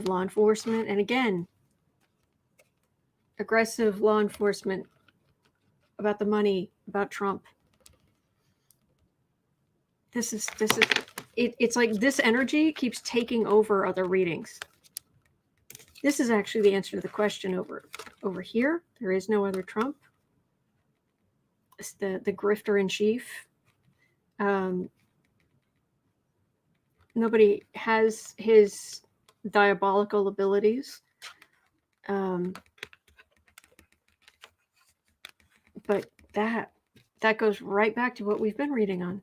law enforcement. And again, aggressive law enforcement about the money, about Trump. It's like this energy keeps taking over other readings. This is actually the answer to the question over here. There is no other Trump. It's the grifter in chief. Nobody has his diabolical abilities. But that goes right back to what we've been reading on.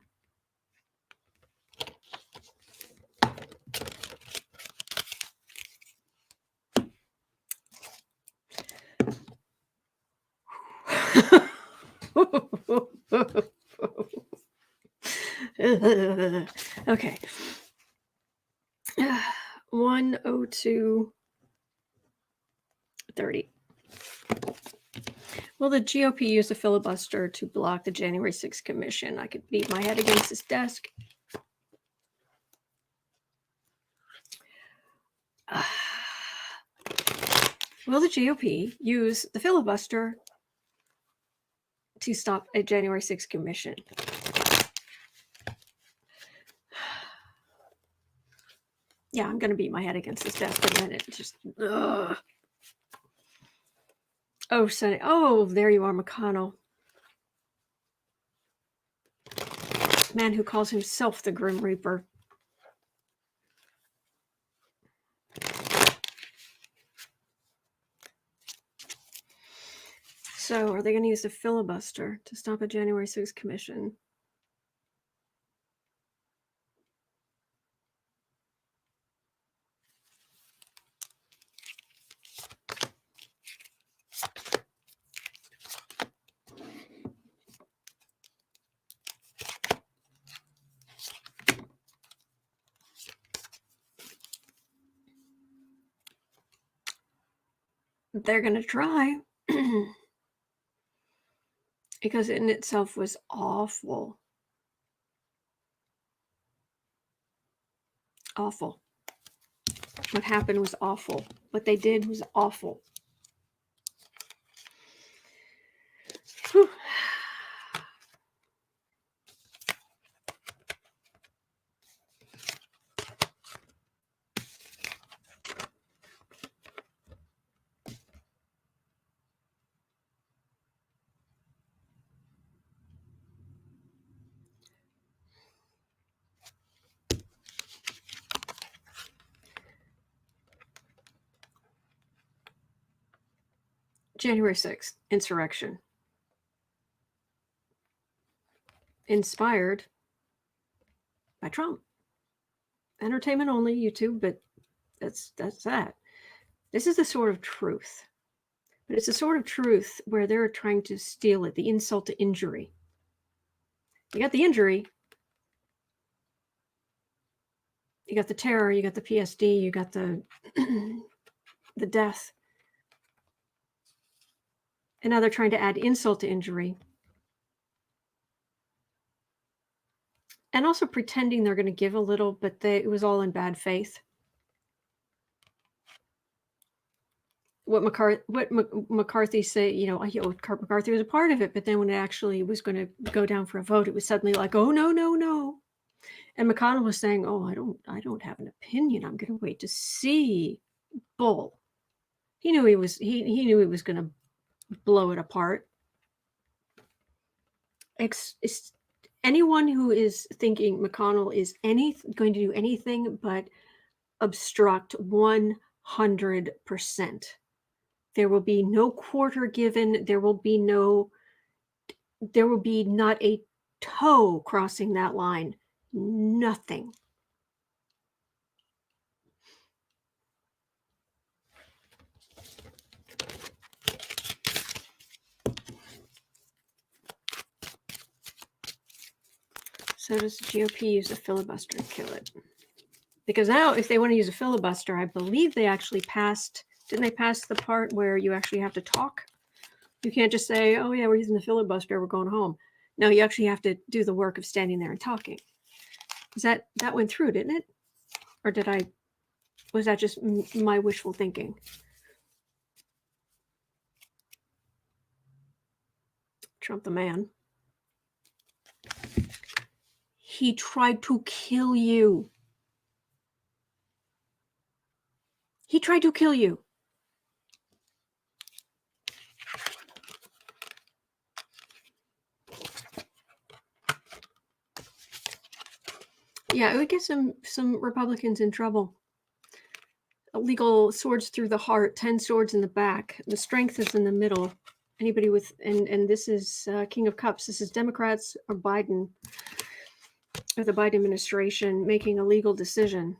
Okay. 102:30. Will the GOP use the filibuster to block the January 6th commission? I could beat my head against this desk. Will the GOP use the filibuster to stop a January 6th commission? Yeah, I'm going to beat my head against this desk in a minute. Just, ugh. Oh, Sonny. Oh, there you are, McConnell. Man who calls himself the Grim Reaper. So, are they going to use the filibuster to stop a January 6th commission? They're going to try. Because it in itself was awful. Awful. What happened was awful. What they did was awful. Whew. January 6th, insurrection. Inspired by Trump. Entertainment only, YouTube, but that's that. This is the sort of truth. But it's a sort of truth where they're trying to steal it, the insult to injury. You got the injury. You got the terror, you got the PSD, you got the the death. And now they're trying to add insult to injury. And also pretending they're going to give a little, but it was all in bad faith. what McCarthy say, McCarthy was a part of it, but then when it actually was going to go down for a vote, it was suddenly like, oh, no. And McConnell was saying, oh, I don't have an opinion. I'm going to wait to see. Bull. He knew he was going to blow it apart. Anyone who is thinking McConnell is going to do anything but obstruct 100%. There will be no quarter given. There will be not a toe crossing that line. Nothing. So does the GOP use a filibuster to kill it? Because now, if they want to use a filibuster, I believe they actually passed. Didn't they pass the part where you actually have to talk? You can't just say, oh, yeah, we're using the filibuster, we're going home. No, you actually have to do the work of standing there and talking. That went through, didn't it? Or was that just my wishful thinking? Trump the man. He tried to kill you. He tried to kill you. Yeah, it would get some Republicans in trouble. Illegal swords through the heart, 10 swords in the back. The strength is in the middle. Anybody with, and this is King of Cups. This is Democrats or Biden, or the Biden administration making a legal decision.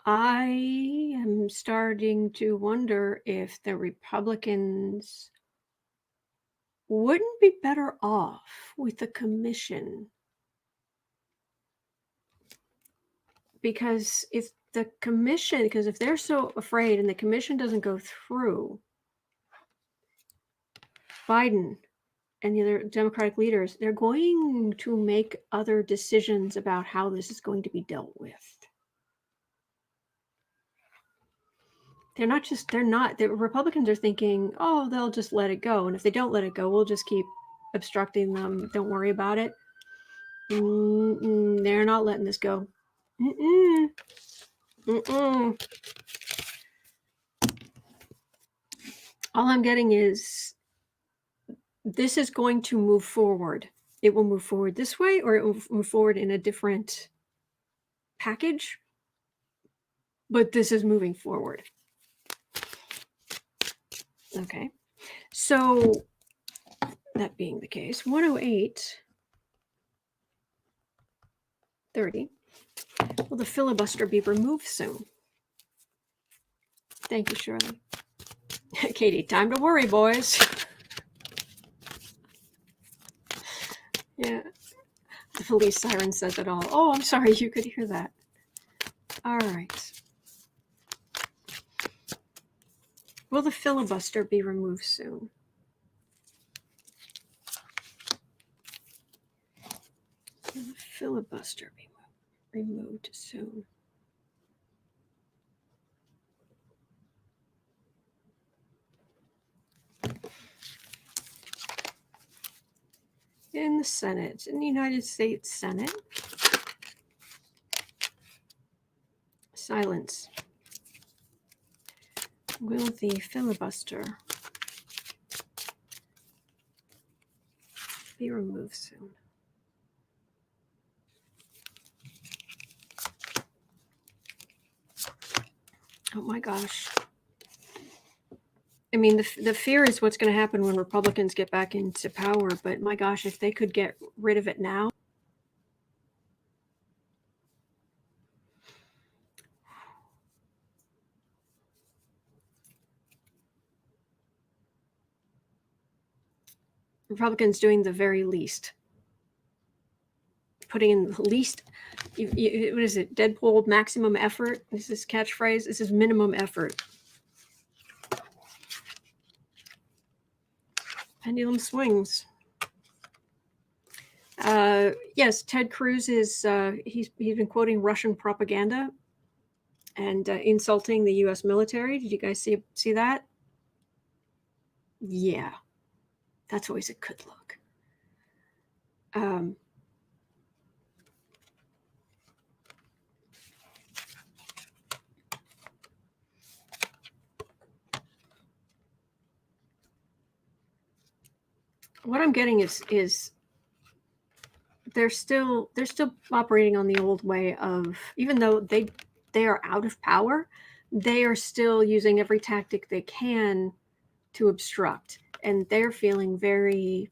I am starting to wonder if the Republicans wouldn't be better off with the commission. Because if they're so afraid and the commission doesn't go through, Biden and the other Democratic leaders, they're going to make other decisions about how this is going to be dealt with. The Republicans are thinking, oh, they'll just let it go. And if they don't let it go, we'll just keep obstructing them. Don't worry about it. They're not letting this go. All I'm getting is this is going to move forward. It will move forward this way, or it will move forward in a different package. But this is moving forward. Okay. So that being the case, 108:30. Will the filibuster be removed soon? Thank you, Shirley. Katie, time to worry, boys. Yeah. The police siren says it all. Oh, I'm sorry you could hear that. All right. Will the filibuster be removed soon? Will the filibuster be removed soon? In the Senate, in the United States Senate. Silence. Will the filibuster be removed soon? Oh my gosh. I mean, the fear is what's going to happen when Republicans get back into power, but my gosh, if they could get rid of it now. Republicans doing the very least. Putting in the least, what is it? Deadpool, maximum effort. This is catchphrase. This is minimum effort. Pendulum swings. Yes, Ted Cruz is, he's been quoting Russian propaganda and insulting the U.S. military. Did you guys see that? Yeah, that's always a good look. What I'm getting is they're still operating on the old way of, even though they are out of power, they are still using every tactic they can to obstruct, and they're feeling very,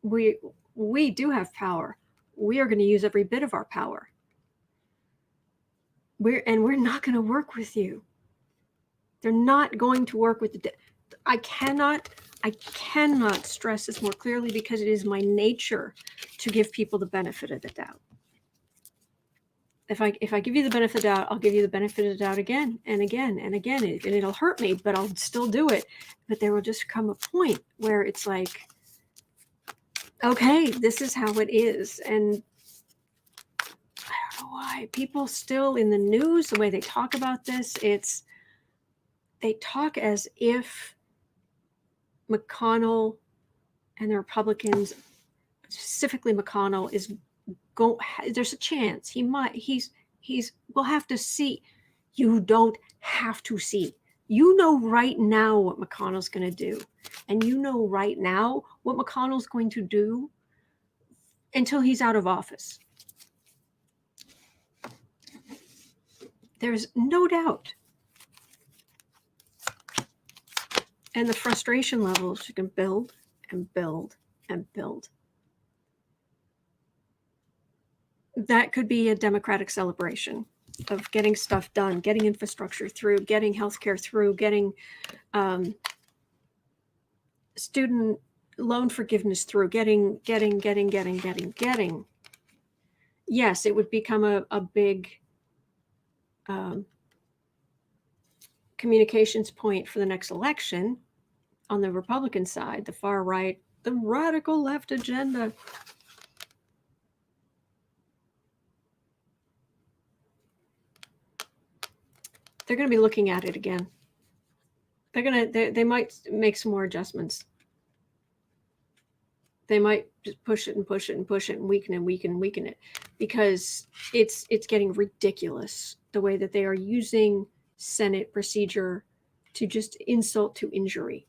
we do have power. We are going to use every bit of our power. We're not going to work with you. They're not going to work with the. I cannot stress this more clearly, because it is my nature to give people the benefit of the doubt. If I give you the benefit of the doubt, I'll give you the benefit of the doubt again and again and again, and it'll hurt me, but I'll still do it. But there will just come a point where it's like, okay, this is how it is. And I don't know why people still in the news, the way they talk about this, they talk as if McConnell and the Republicans, specifically McConnell, there's a chance we'll have to see. You don't have to see. You know right now what McConnell's going to do. And you know right now what McConnell's going to do until he's out of office. There's no doubt. And the frustration levels, you can build and build and build. That could be a Democratic celebration of getting stuff done, getting infrastructure through, getting healthcare through, getting student loan forgiveness through, getting. Yes, it would become a big communications point for the next election on the Republican side, the far right, the radical left agenda. They're going to be looking at it again. They might make some more adjustments. They might just push it and push it and push it and weaken it, because it's getting ridiculous the way that they are using Senate procedure to just insult to injury.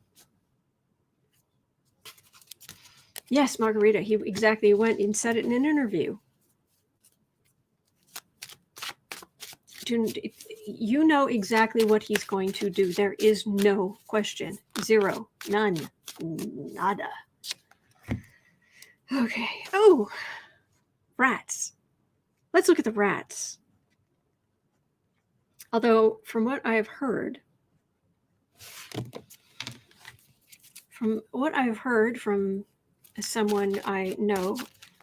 Yes, Margarita, he exactly went and said it in an interview. You know exactly what he's going to do. There is no question. Zero. None. Nada. Okay. Oh, rats. Let's look at the rats. Although, from what I have heard, from someone I know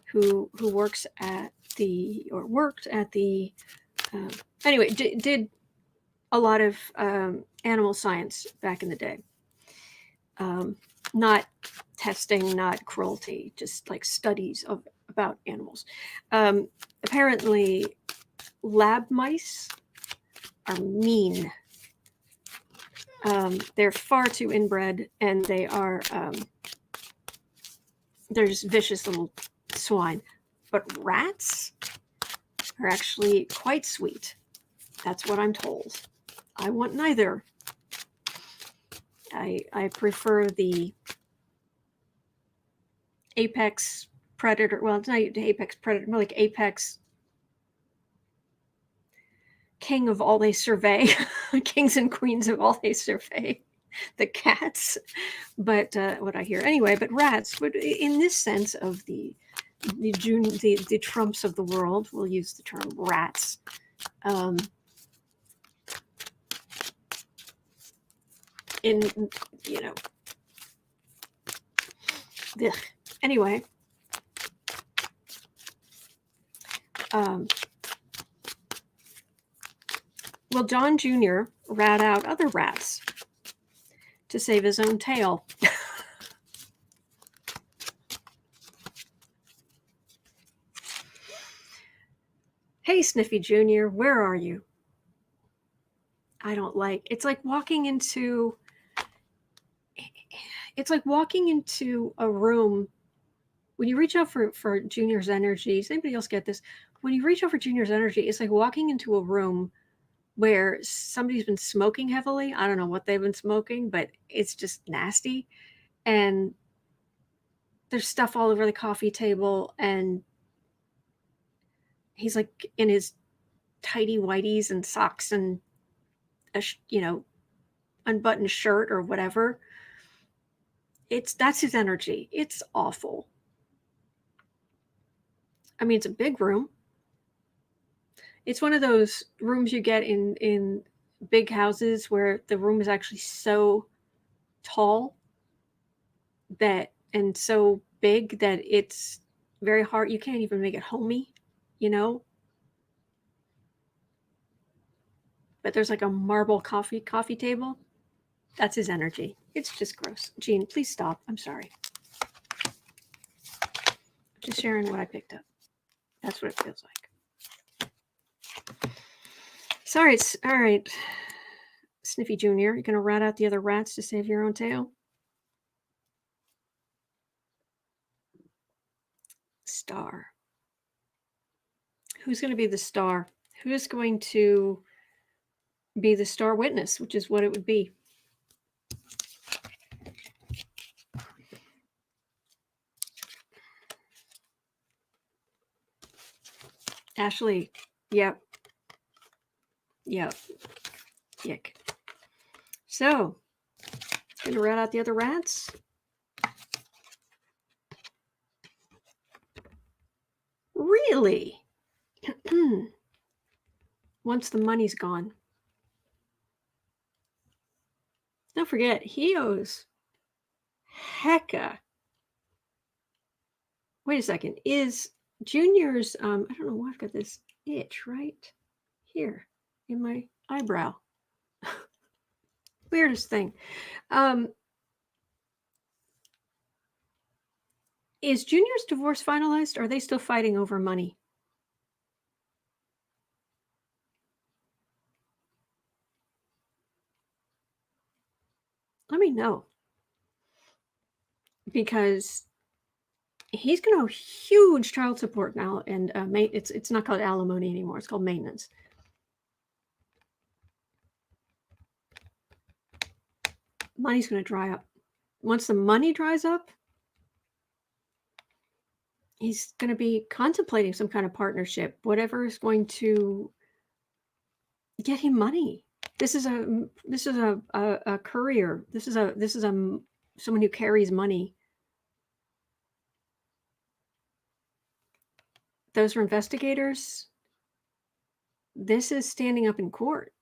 who works at the, or worked at the, anyway, did a lot of animal science back in the day. Not testing, not cruelty, just like studies about animals. Apparently, lab mice are mean. They're far too inbred, and they are they're just vicious little swine. But rats are actually quite sweet. That's what I'm told. I want neither. I prefer the apex predator. Well, it's not apex predator, more like apex king of all they survey, kings and queens of all they survey, the cats. But what I hear anyway. But rats would, in this sense of the Trumps of the world, we'll use the term rats. In, you know, anyway, well, John Jr. rat out other rats to save his own tail. Hey, Sniffy Jr., where are you? I don't like. It's like walking into a room. When you reach out for Junior's energy, does anybody else get this? When you reach out for Junior's energy, it's like walking into a room where somebody's been smoking heavily. I don't know what they've been smoking, but it's just nasty. And there's stuff all over the coffee table, and he's like in his tidy whities and socks and a unbuttoned shirt or whatever. That's his energy. It's awful. I mean, it's a big room. It's one of those rooms you get in big houses where the room is actually so tall and so big that it's very hard. You can't even make it homey, you know? But there's like a marble coffee table. That's his energy. It's just gross. Jean, please stop. I'm sorry. Just sharing what I picked up. That's what it feels like. Sorry, it's all right. Sniffy Jr., you're going to rat out the other rats to save your own tail? Star. Who's going to be the star? Who's going to be the star witness, which is what it would be? Ashley. Yep. Yick. So, going to rat out the other rats? Really? Once the money's gone. Don't forget, he owes hecka. Wait a second. Is Junior's, I don't know why I've got this itch right here in my eyebrow. Weirdest thing. Is Junior's divorce finalized? Or are they still fighting over money? Let me know. Because he's going to owe huge child support now, and it's not called alimony anymore. It's called maintenance. Money's going to dry up. Once the money dries up, he's going to be contemplating some kind of partnership, whatever is going to get him money. This is a courier. This is someone who carries money. Those are investigators. This is standing up in court.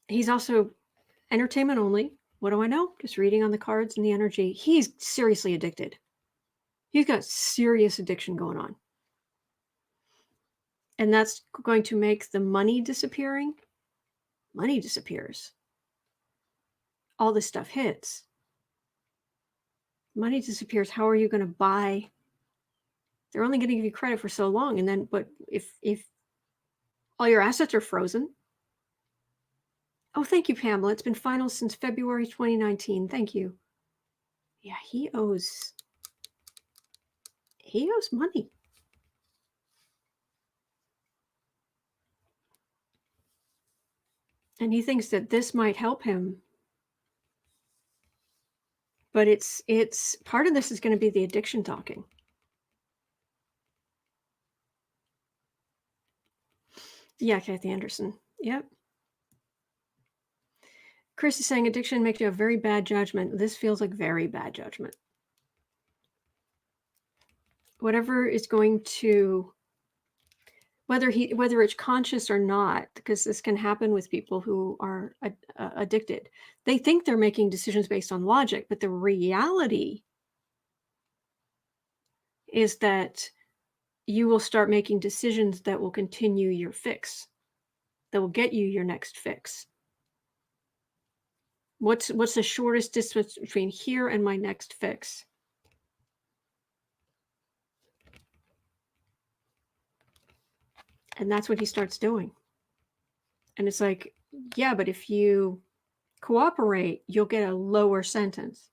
He's also entertainment only. What do I know? Just reading on the cards and the energy. He's seriously addicted. He's got serious addiction going on. And that's going to make the money disappearing. Money disappears. All this stuff hits. Money disappears. How are you going to buy? They're only going to give you credit for so long. And then, but if all your assets are frozen. Oh, thank you, Pamela. It's been final since February 2019. Thank you. Yeah, he owes money. And he thinks that this might help him. But it's part of this is going to be the addiction talking. Yeah, Kathy Anderson. Yep. Chris is saying addiction makes you have very bad judgment. This feels like very bad judgment. Whatever is going to, whether it's conscious or not, because this can happen with people who are addicted. They think they're making decisions based on logic, but the reality is that you will start making decisions that will continue your fix, that will get you your next fix. What's the shortest distance between here and my next fix? And that's what he starts doing. And it's like, yeah, but if you cooperate, you'll get a lower sentence.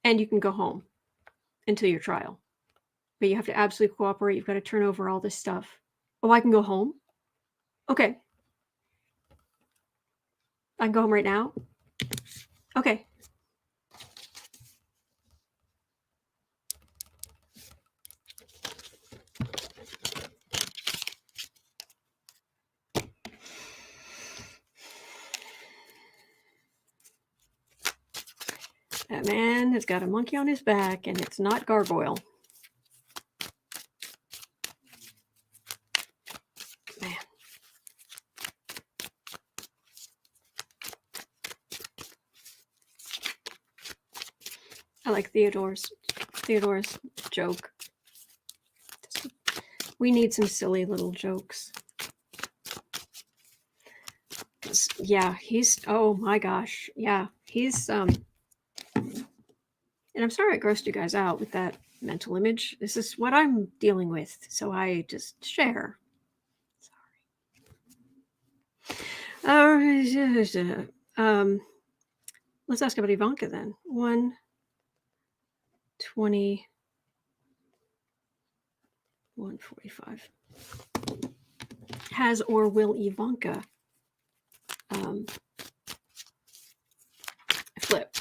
And you can go home until your trial. But you have to absolutely cooperate. You've got to turn over all this stuff. Oh, I can go home? Okay. I can go home right now? Okay. That man has got a monkey on his back, and it's not gargoyle. Man. I like Theodore's joke. We need some silly little jokes. Yeah, he's, oh my gosh. Yeah, he's, and I'm sorry I grossed you guys out with that mental image. This is what I'm dealing with, so I just share. Sorry. Let's ask about Ivanka then. 120, 145. Has or will Ivanka flip?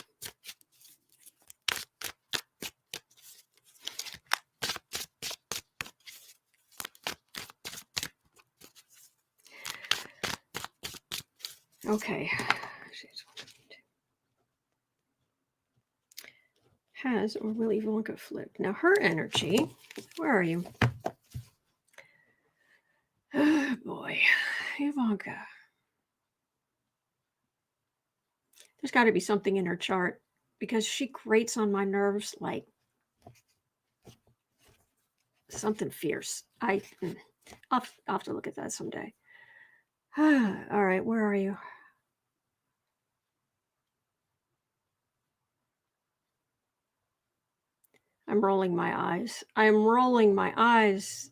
Okay. Has or will Ivanka flip? Now her energy, where are you? Oh boy, Ivanka. There's got to be something in her chart because she grates on my nerves like something fierce. I'll have to look at that someday. All right, where are you? I'm rolling my eyes. I'm rolling my eyes.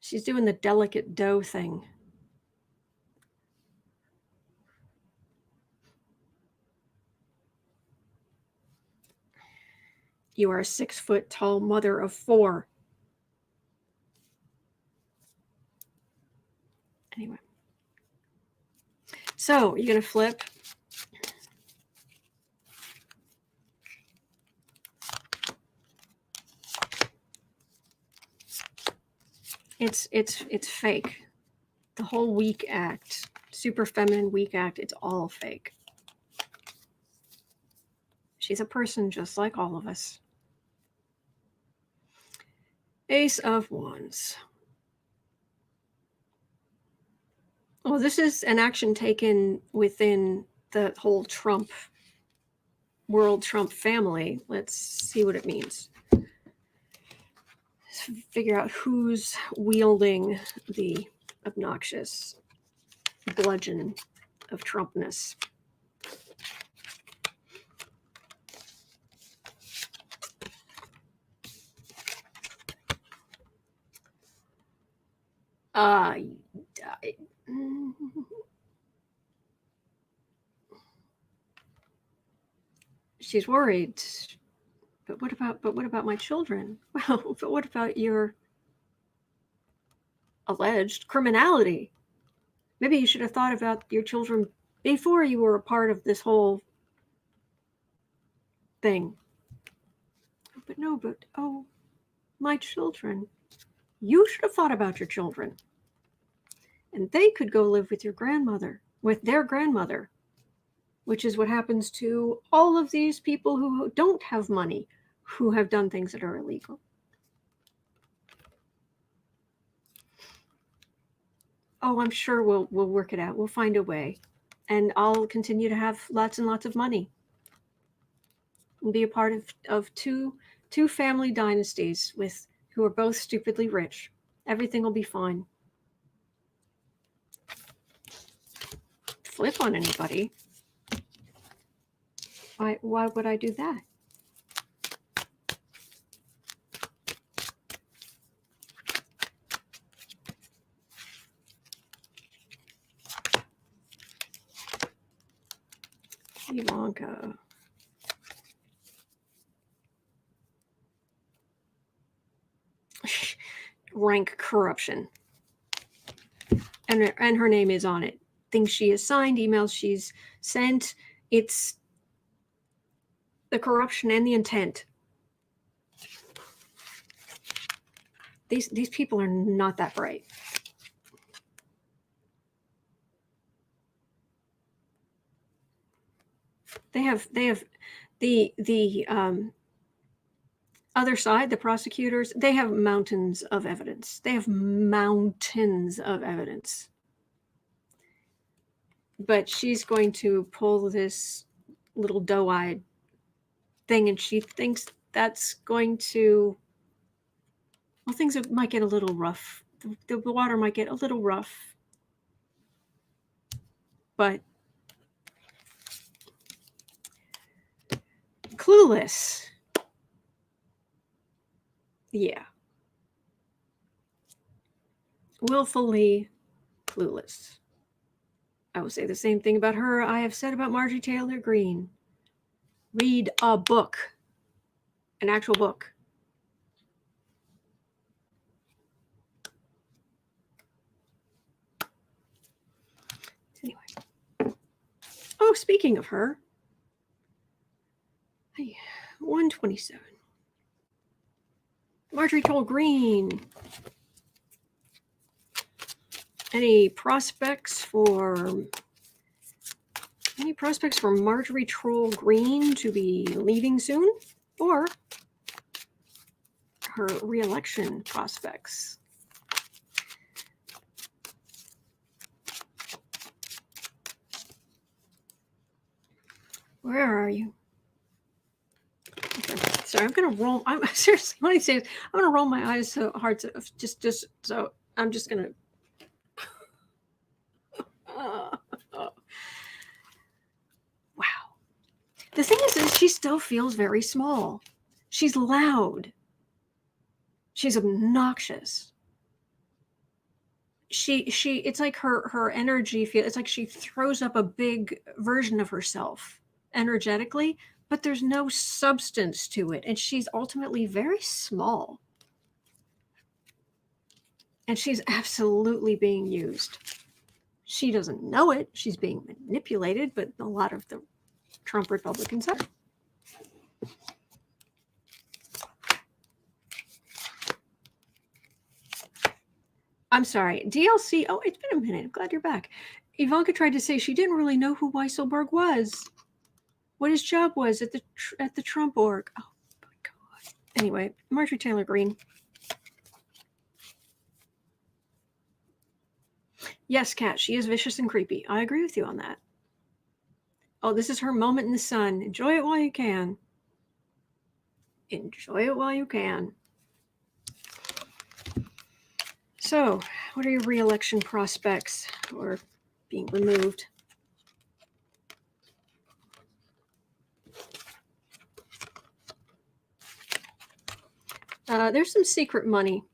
She's doing the delicate dough thing. You are a 6-foot tall mother of 4. Anyway. So, you're going to flip. It's fake. The whole weak act, super feminine weak act, it's all fake. She's a person just like all of us. Ace of Wands. Well, this is an action taken within the whole Trump world, Trump family. Let's see what it means. Let's figure out who's wielding the obnoxious bludgeon of Trumpness. She's worried. But what about my children? Well, but what about your alleged criminality? Maybe you should have thought about your children before you were a part of this whole thing. But my children. You should have thought about your children. And they could go live with their grandmother, which is what happens to all of these people who don't have money, who have done things that are illegal. Oh, I'm sure we'll work it out. We'll find a way. And I'll continue to have lots and lots of money. And be a part of two family dynasties who are both stupidly rich. Everything will be fine. Flip on anybody. Why would I do that? Ivanka. Rank corruption. And her name is on it. Things she has signed, emails she's sent. It's the corruption and the intent. These people are not that bright. They have the other side, the prosecutors, they have mountains of evidence. They have mountains of evidence. But she's going to pull this little doe-eyed thing, and she thinks that's going to, well, things might get a little rough. The water might get a little rough. But clueless. Yeah. Willfully clueless. I will say the same thing about her I have said about Marjorie Taylor Greene. Read a book. An actual book. Anyway. Oh, speaking of her. 127. Marjorie Troll Greene. Any prospects for Marjorie Troll Greene to be leaving soon, or her re-election prospects? Where are you? Okay. Sorry, I'm gonna roll. I'm seriously. What I say is, I'm gonna roll my eyes so hard to just so I'm just gonna. Wow. The thing is she still feels very small. She's loud. She's obnoxious. She it's like her energy feel, it's like she throws up a big version of herself energetically, but there's no substance to it, and she's ultimately very small. And she's absolutely being used. She doesn't know it. She's being manipulated, but a lot of the Trump Republicans are. I'm sorry, DLC. Oh, it's been a minute. I'm glad you're back. Ivanka tried to say she didn't really know who Weisselberg was, what his job was at the Trump org. Oh my God. Anyway, Marjorie Taylor Greene. Yes, Kat, she is vicious and creepy. I agree with you on that. Oh, this is her moment in the sun. Enjoy it while you can. Enjoy it while you can. So, what are your re-election prospects or being removed? There's some secret money.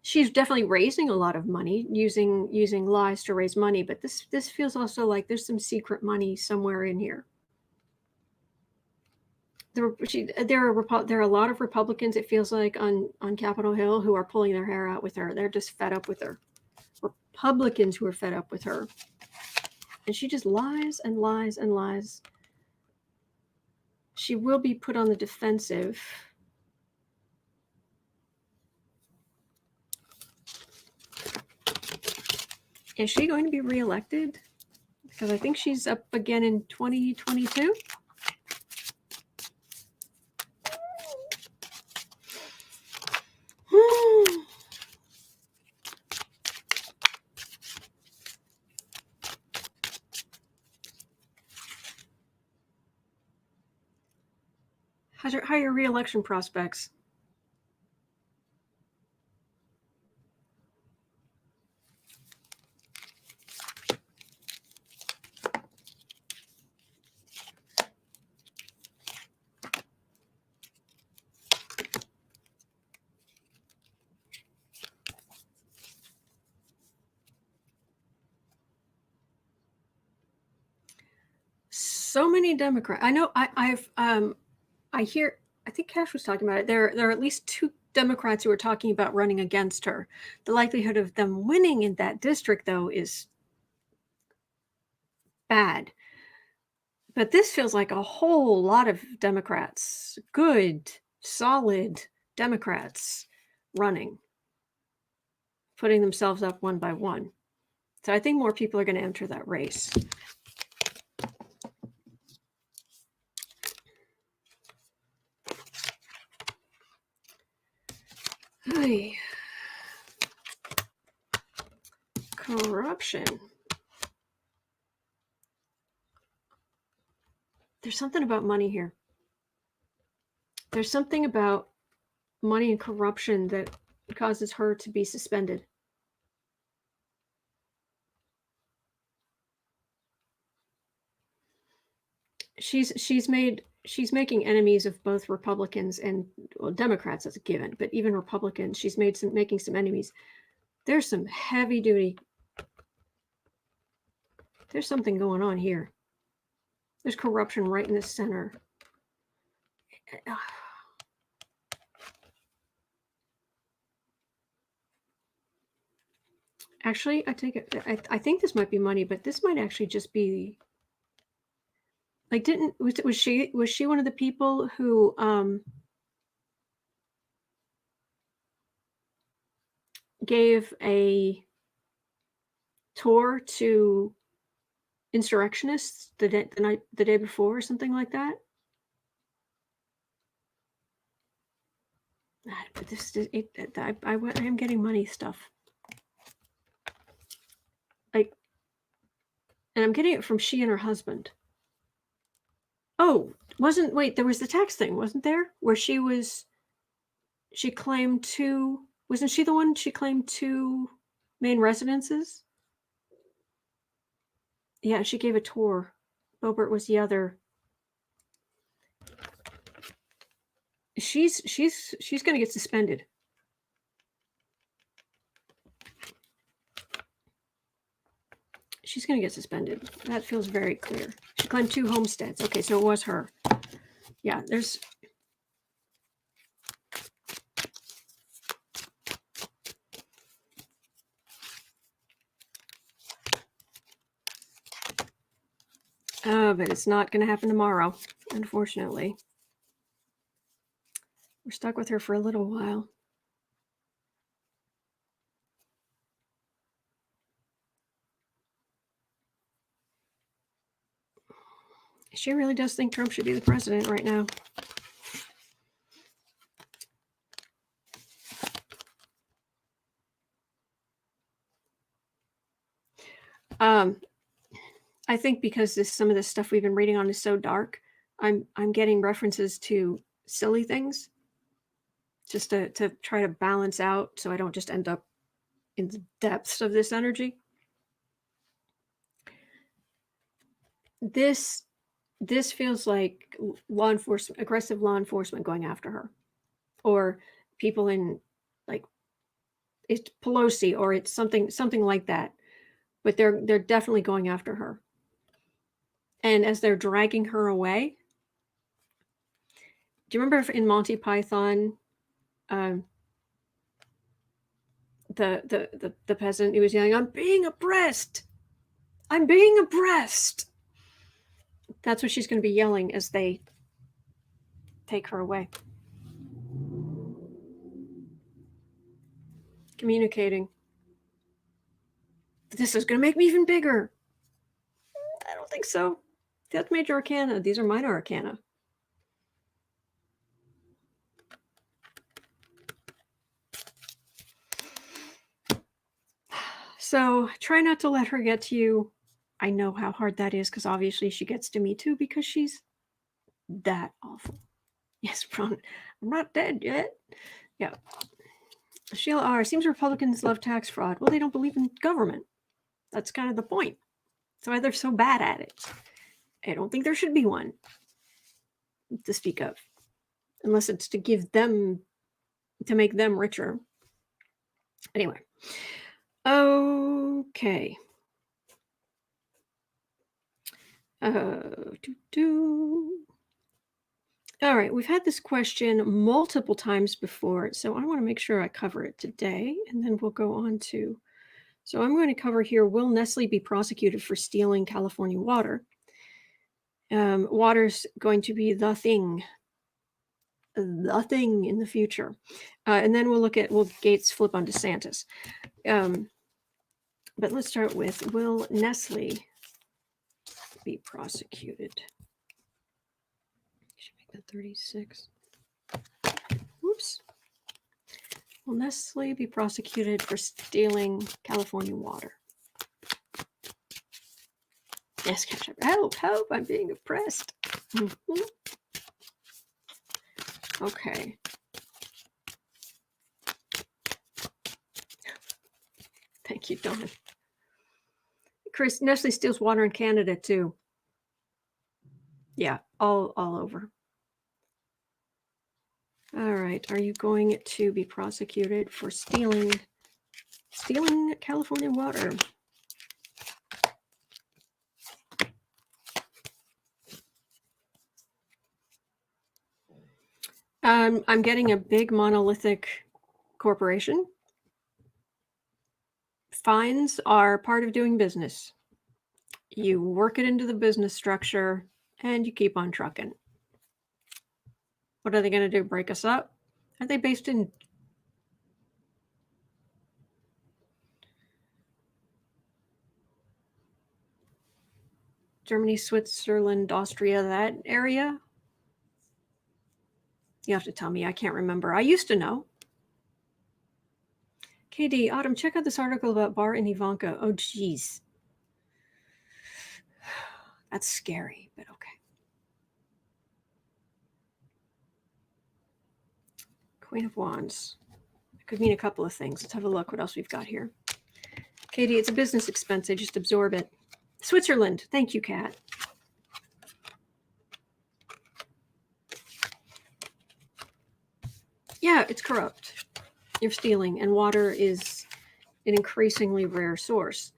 She's definitely raising a lot of money using lies to raise money, but this feels also like there's some secret money somewhere in here. There are a lot of Republicans, it feels like, on Capitol Hill who are pulling their hair out with her. They're just fed up with her. Republicans who are fed up with her. And she just lies and lies and lies. She will be put on the defensive. Is she going to be reelected? Because I think she's up again in 2022. How are your re-election prospects? so many Democrats. I know I hear, I think Cash was talking about it. There are at least 2 Democrats who are talking about running against her. The likelihood of them winning in that district, though, is bad. But this feels like a whole lot of Democrats, good, solid Democrats running, putting themselves up one by one. So I think more people are going to enter that race. Hey. Corruption. There's something about money here. There's something about money and corruption that causes her to be suspended. She's making enemies of both Republicans and, well, Democrats as a given, but even Republicans, she's making some enemies. There's some heavy duty. There's something going on here. There's corruption right in the center. Actually, I take it. I think this might be money, but this might actually just be like, was she one of the people who gave a tour to insurrectionists the day before, or something like that? But this is I am getting money stuff. Like, and I'm getting it from she and her husband. Oh, wait, there was the tax thing, wasn't there? Where she claimed 2, wasn't she the one, she claimed 2 main residences? Yeah, she gave a tour. Boebert was the other. She's going to get suspended. She's going to get suspended. That feels very clear. She claimed 2 homesteads. Okay, so it was her. Yeah, there's... but it's not going to happen tomorrow, unfortunately. We're stuck with her for a little while. She really does think Trump should be the president right now. I think because some of this stuff we've been reading on is so dark, I'm getting references to silly things just to try to balance out, so I don't just end up in the depths of this energy. This feels like aggressive law enforcement going after her, or people in, like, it's Pelosi, or it's something like that. But they're definitely going after her. And as they're dragging her away, do you remember in Monty Python, the peasant, he was yelling, "I'm being oppressed! I'm being oppressed!" That's what she's going to be yelling as they take her away. Communicating. This is going to make me even bigger. I don't think so. That's major arcana. These are minor arcana. So try not to let her get to you. I know how hard that is, because obviously she gets to me too, because she's that awful. Yes, Ron, I'm not dead yet. Yeah. Sheila R. Seems Republicans love tax fraud. Well, they don't believe in government. That's kind of the point. That's why they're so bad at it. I don't think there should be one to speak of, unless it's to make them richer. Anyway. Okay. All right, we've had this question multiple times before, so I want to make sure I cover it today, and then we'll go on to. So I'm going to cover here: will Nestle be prosecuted for stealing California water? Water's going to be the thing in the future, and then we'll look at Gaetz flip on DeSantis. But let's start with: will Nestle be prosecuted? Should make that 36. Whoops. Will Nestle be prosecuted for stealing California water? Yes, ketchup. Help, help, I'm being oppressed. Mm-hmm. Okay. Thank you, Dawn. Chris, Nestle steals water in Canada too. Yeah, all over. All right, are you going to be prosecuted for stealing California water? I'm getting a big monolithic corporation. Fines are part of doing business. You work it into the business structure and you keep on trucking. What are they going to do? Break us up? Are they based in Germany, Switzerland, Austria, that area? You have to tell me. I can't remember. I used to know. KD, Autumn, check out this article about Barr and Ivanka. Oh, geez. That's scary, but okay. Queen of Wands. It could mean a couple of things. Let's have a look what else we've got here. Katie, it's a business expense. I just absorb it. Switzerland. Thank you, Kat. Yeah, it's corrupt. You're stealing, and water is an increasingly rare source.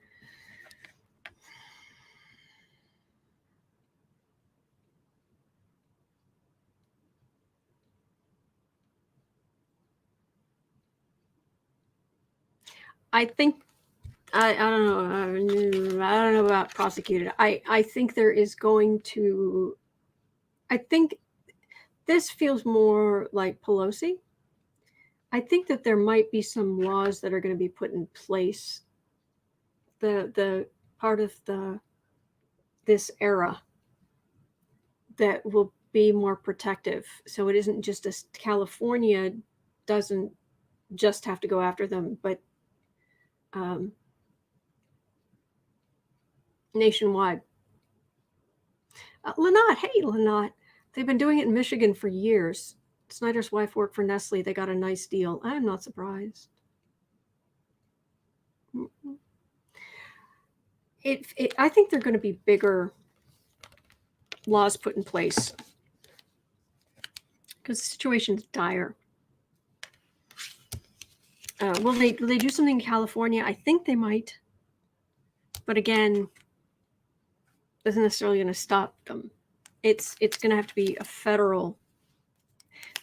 I think I don't know. I don't know about prosecuted. I think there is going to. I think this feels more like Pelosi. I think that there might be some laws that are going to be put in place. The part of this era that will be more protective. So it isn't just California doesn't just have to go after them, but nationwide. Lynette, hey, Lynette. They've been doing it in Michigan for years. Snyder's wife worked for Nestle. They got a nice deal. I'm not surprised. I think they're going to be bigger laws put in place because the situation is dire. Will they do something in California? I think they might. But again, isn't necessarily going to stop them. It's going to have to be a federal.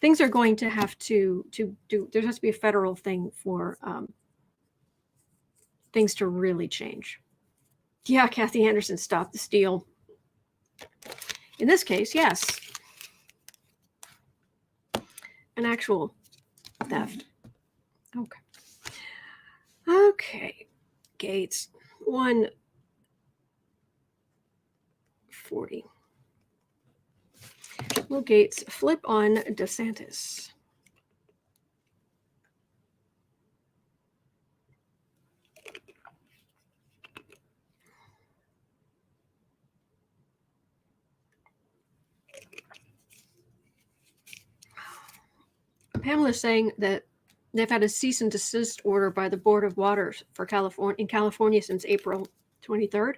Things are going to have to do. There has to be a federal thing for things to really change. Yeah, Kathy Anderson, stop the steal. In this case, yes, an actual theft. Okay. Okay, Gaetz 140. Will Gaetz flip on DeSantis? Pamela is saying that they've had a cease and desist order by the Board of Waters for California since April 23rd.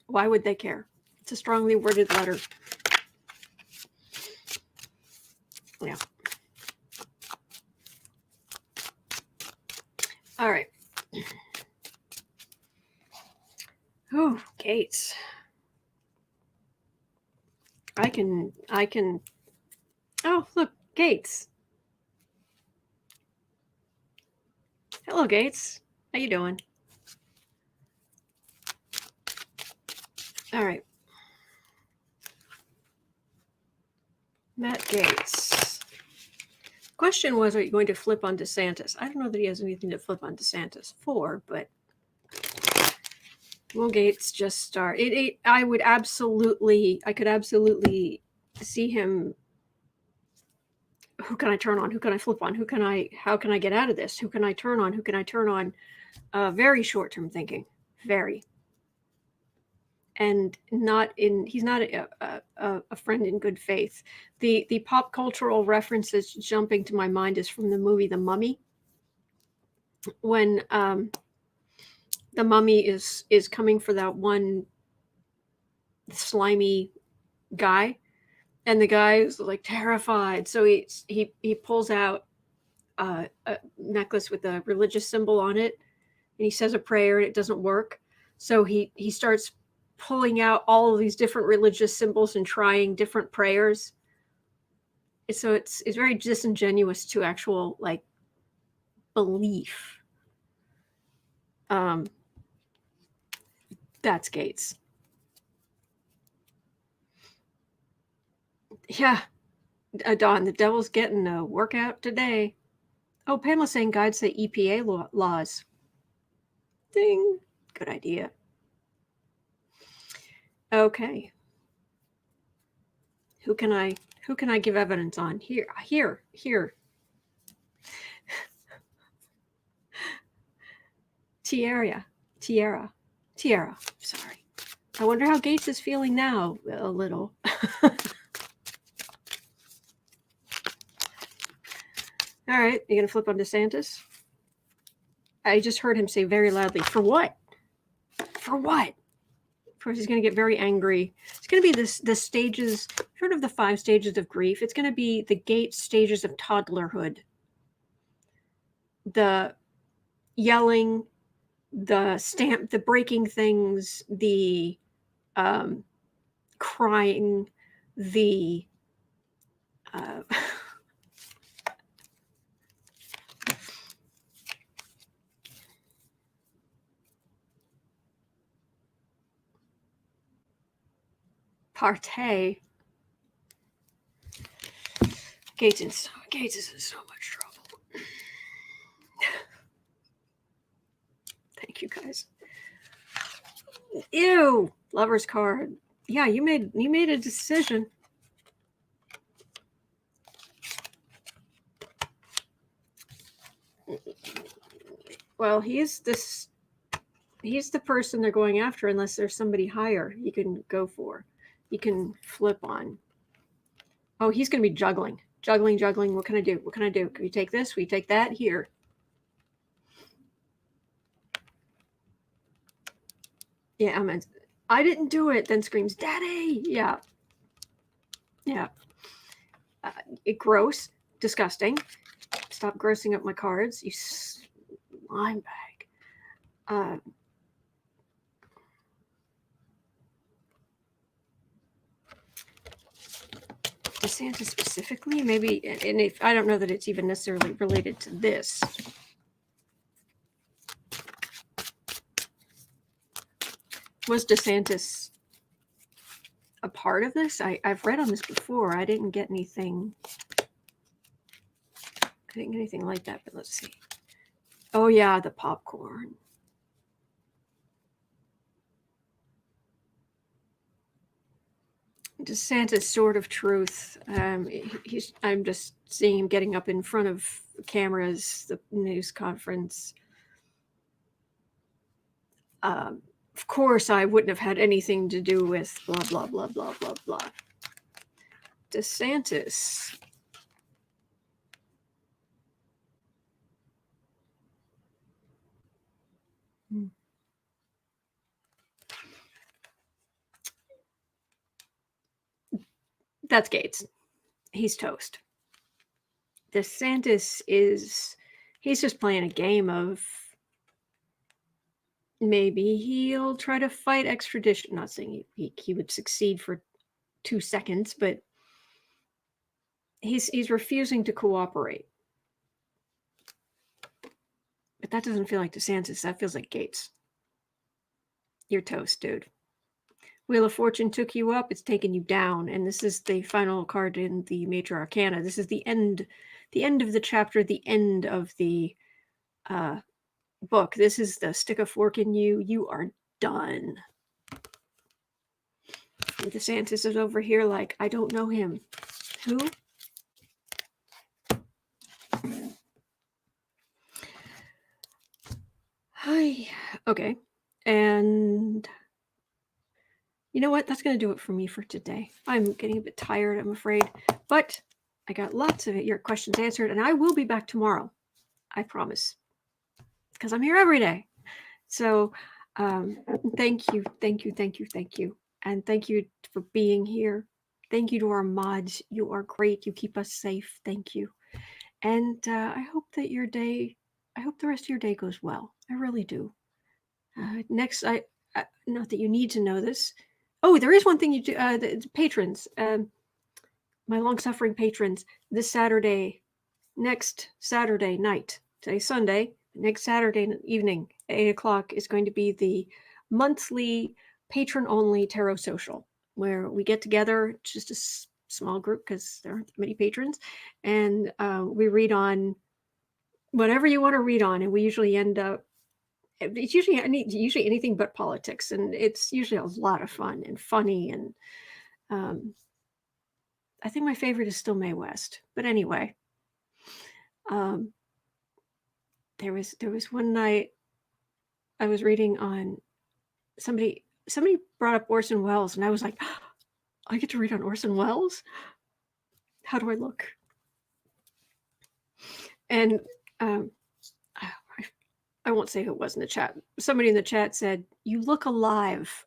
Why would they care? It's a strongly worded letter. Yeah. All right. Oh, Gaetz. I can. Oh, look, Gaetz. Hello, Gaetz. How you doing? All right. Matt Gaetz. Question was, are you going to flip on DeSantis? I don't know that he has anything to flip on DeSantis for, but will Gaetz just start? I could absolutely see him. Who can I turn on? Who can I flip on? How can I get out of this? Who can I turn on? Who can I turn on? Very short-term thinking. Very. And he's not a friend in good faith. The pop cultural references jumping to my mind is from the movie The Mummy, when the mummy is coming for that one slimy guy, and the guy is like terrified, so he pulls out a necklace with a religious symbol on it, and he says a prayer and it doesn't work, so he starts pulling out all of these different religious symbols and trying different prayers. So it's very disingenuous to actual like belief. That's Gaetz. Yeah, Don, the devil's getting a workout today. Oh, Pamela's saying guides the EPA laws. Ding. Good idea. Okay. Who can I give evidence on? Here. Tiara. Sorry. I wonder how Gaetz is feeling now. A little. All right. You going to flip on DeSantis? I just heard him say very loudly, for what? For what? Of course, he's going to get very angry. It's going to be the stages, sort of the 5 stages of grief. It's going to be the Gaetz stages of toddlerhood. The yelling, the breaking things, the crying, the partay. Gaetz is in so much trouble. Thank you, guys. Ew, lover's card. Yeah, you made a decision. Well, he's the person they're going after, unless there's somebody higher you can go for. You can flip on. Oh, he's going to be juggling. What can I do? Can you take this? Will you take that? Here. Yeah, I didn't do it. Then screams, Daddy. Yeah. Gross. Disgusting. Stop grossing up my cards, you slime bag. DeSantis specifically, maybe, and if I don't know that it's even necessarily related to this. Was DeSantis a part of this? I've read on this before. I didn't get anything. Like that, but let's see. Oh yeah, the popcorn. DeSantis sort of truth. I'm just seeing him getting up in front of cameras, the news conference. Of course, I wouldn't have had anything to do with blah, blah, blah, blah, blah, blah. DeSantis. That's Gaetz. He's toast. DeSantis he's just playing a game of Maybe he'll try to fight extradition. Not saying he would succeed for 2 seconds, but he's refusing to cooperate. But that doesn't feel like DeSantis. That feels like Gaetz. You're toast, dude. Wheel of Fortune took you up, it's taken you down. And this is the final card in the Major Arcana. This is the end of the chapter, the end of the book. This is the stick a fork in you. You are done. And DeSantis is over here like, I don't know him. Who? Hi. Okay. And you know what? That's going to do it for me for today. I'm getting a bit tired, I'm afraid. But I got lots of your questions answered, and I will be back tomorrow. I promise. Because I'm here every day. So thank you. And thank you for being here. Thank you to our mods. You are great. You keep us safe. Thank you. And I hope that I hope the rest of your day goes well. I really do. Next, not that you need to know this. Oh, there is one thing you do. The patrons, my long-suffering patrons, next Saturday night, today's Sunday, next Saturday evening, 8 o'clock, is going to be the monthly patron-only tarot social, where we get together, just a small group because there aren't many patrons, and we read on whatever you want to read on, and we usually end up, it's usually anything but politics, and it's usually a lot of fun and funny, and I think my favorite is still Mae West, but anyway, there was one night I was reading on somebody brought up Orson Welles, and I was like, oh, I get to read on Orson Welles? How do I look? And I won't say who it was in the chat. Somebody in the chat said, "You look alive."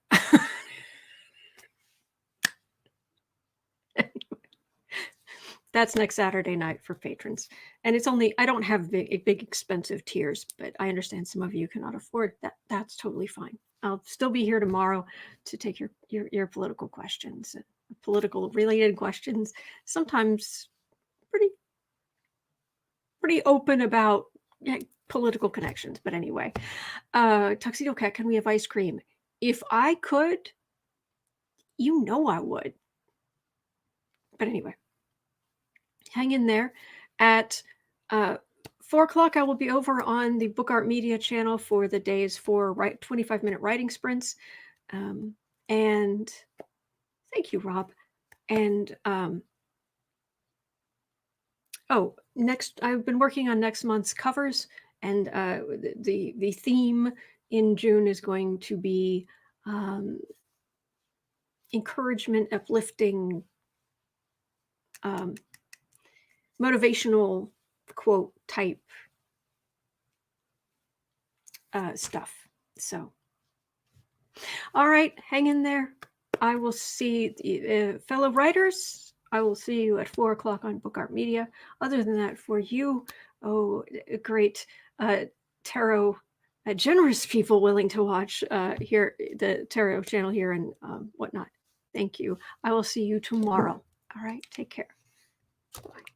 That's next Saturday night for patrons. And it's only, I don't have big expensive tiers, but I understand some of you cannot afford that. That's totally fine. I'll still be here tomorrow to take your political questions, political related questions, sometimes pretty open about political connections. But anyway, Tuxedo Cat, can we have ice cream? If I could, you know I would. But anyway, hang in there. At 4 o'clock, I will be over on the Book Art Media channel for the days for 25-minute writing sprints. And thank you, Rob. And oh, next, I've been working on next month's covers, and the theme in June is going to be encouragement, uplifting, motivational quote type stuff. So, all right, hang in there. I will see fellow writers. I will see you at 4 o'clock on Book Art Media. Other than that, for you, great tarot, generous people willing to watch here, the tarot channel here and whatnot. Thank you. I will see you tomorrow. All right, take care. Bye.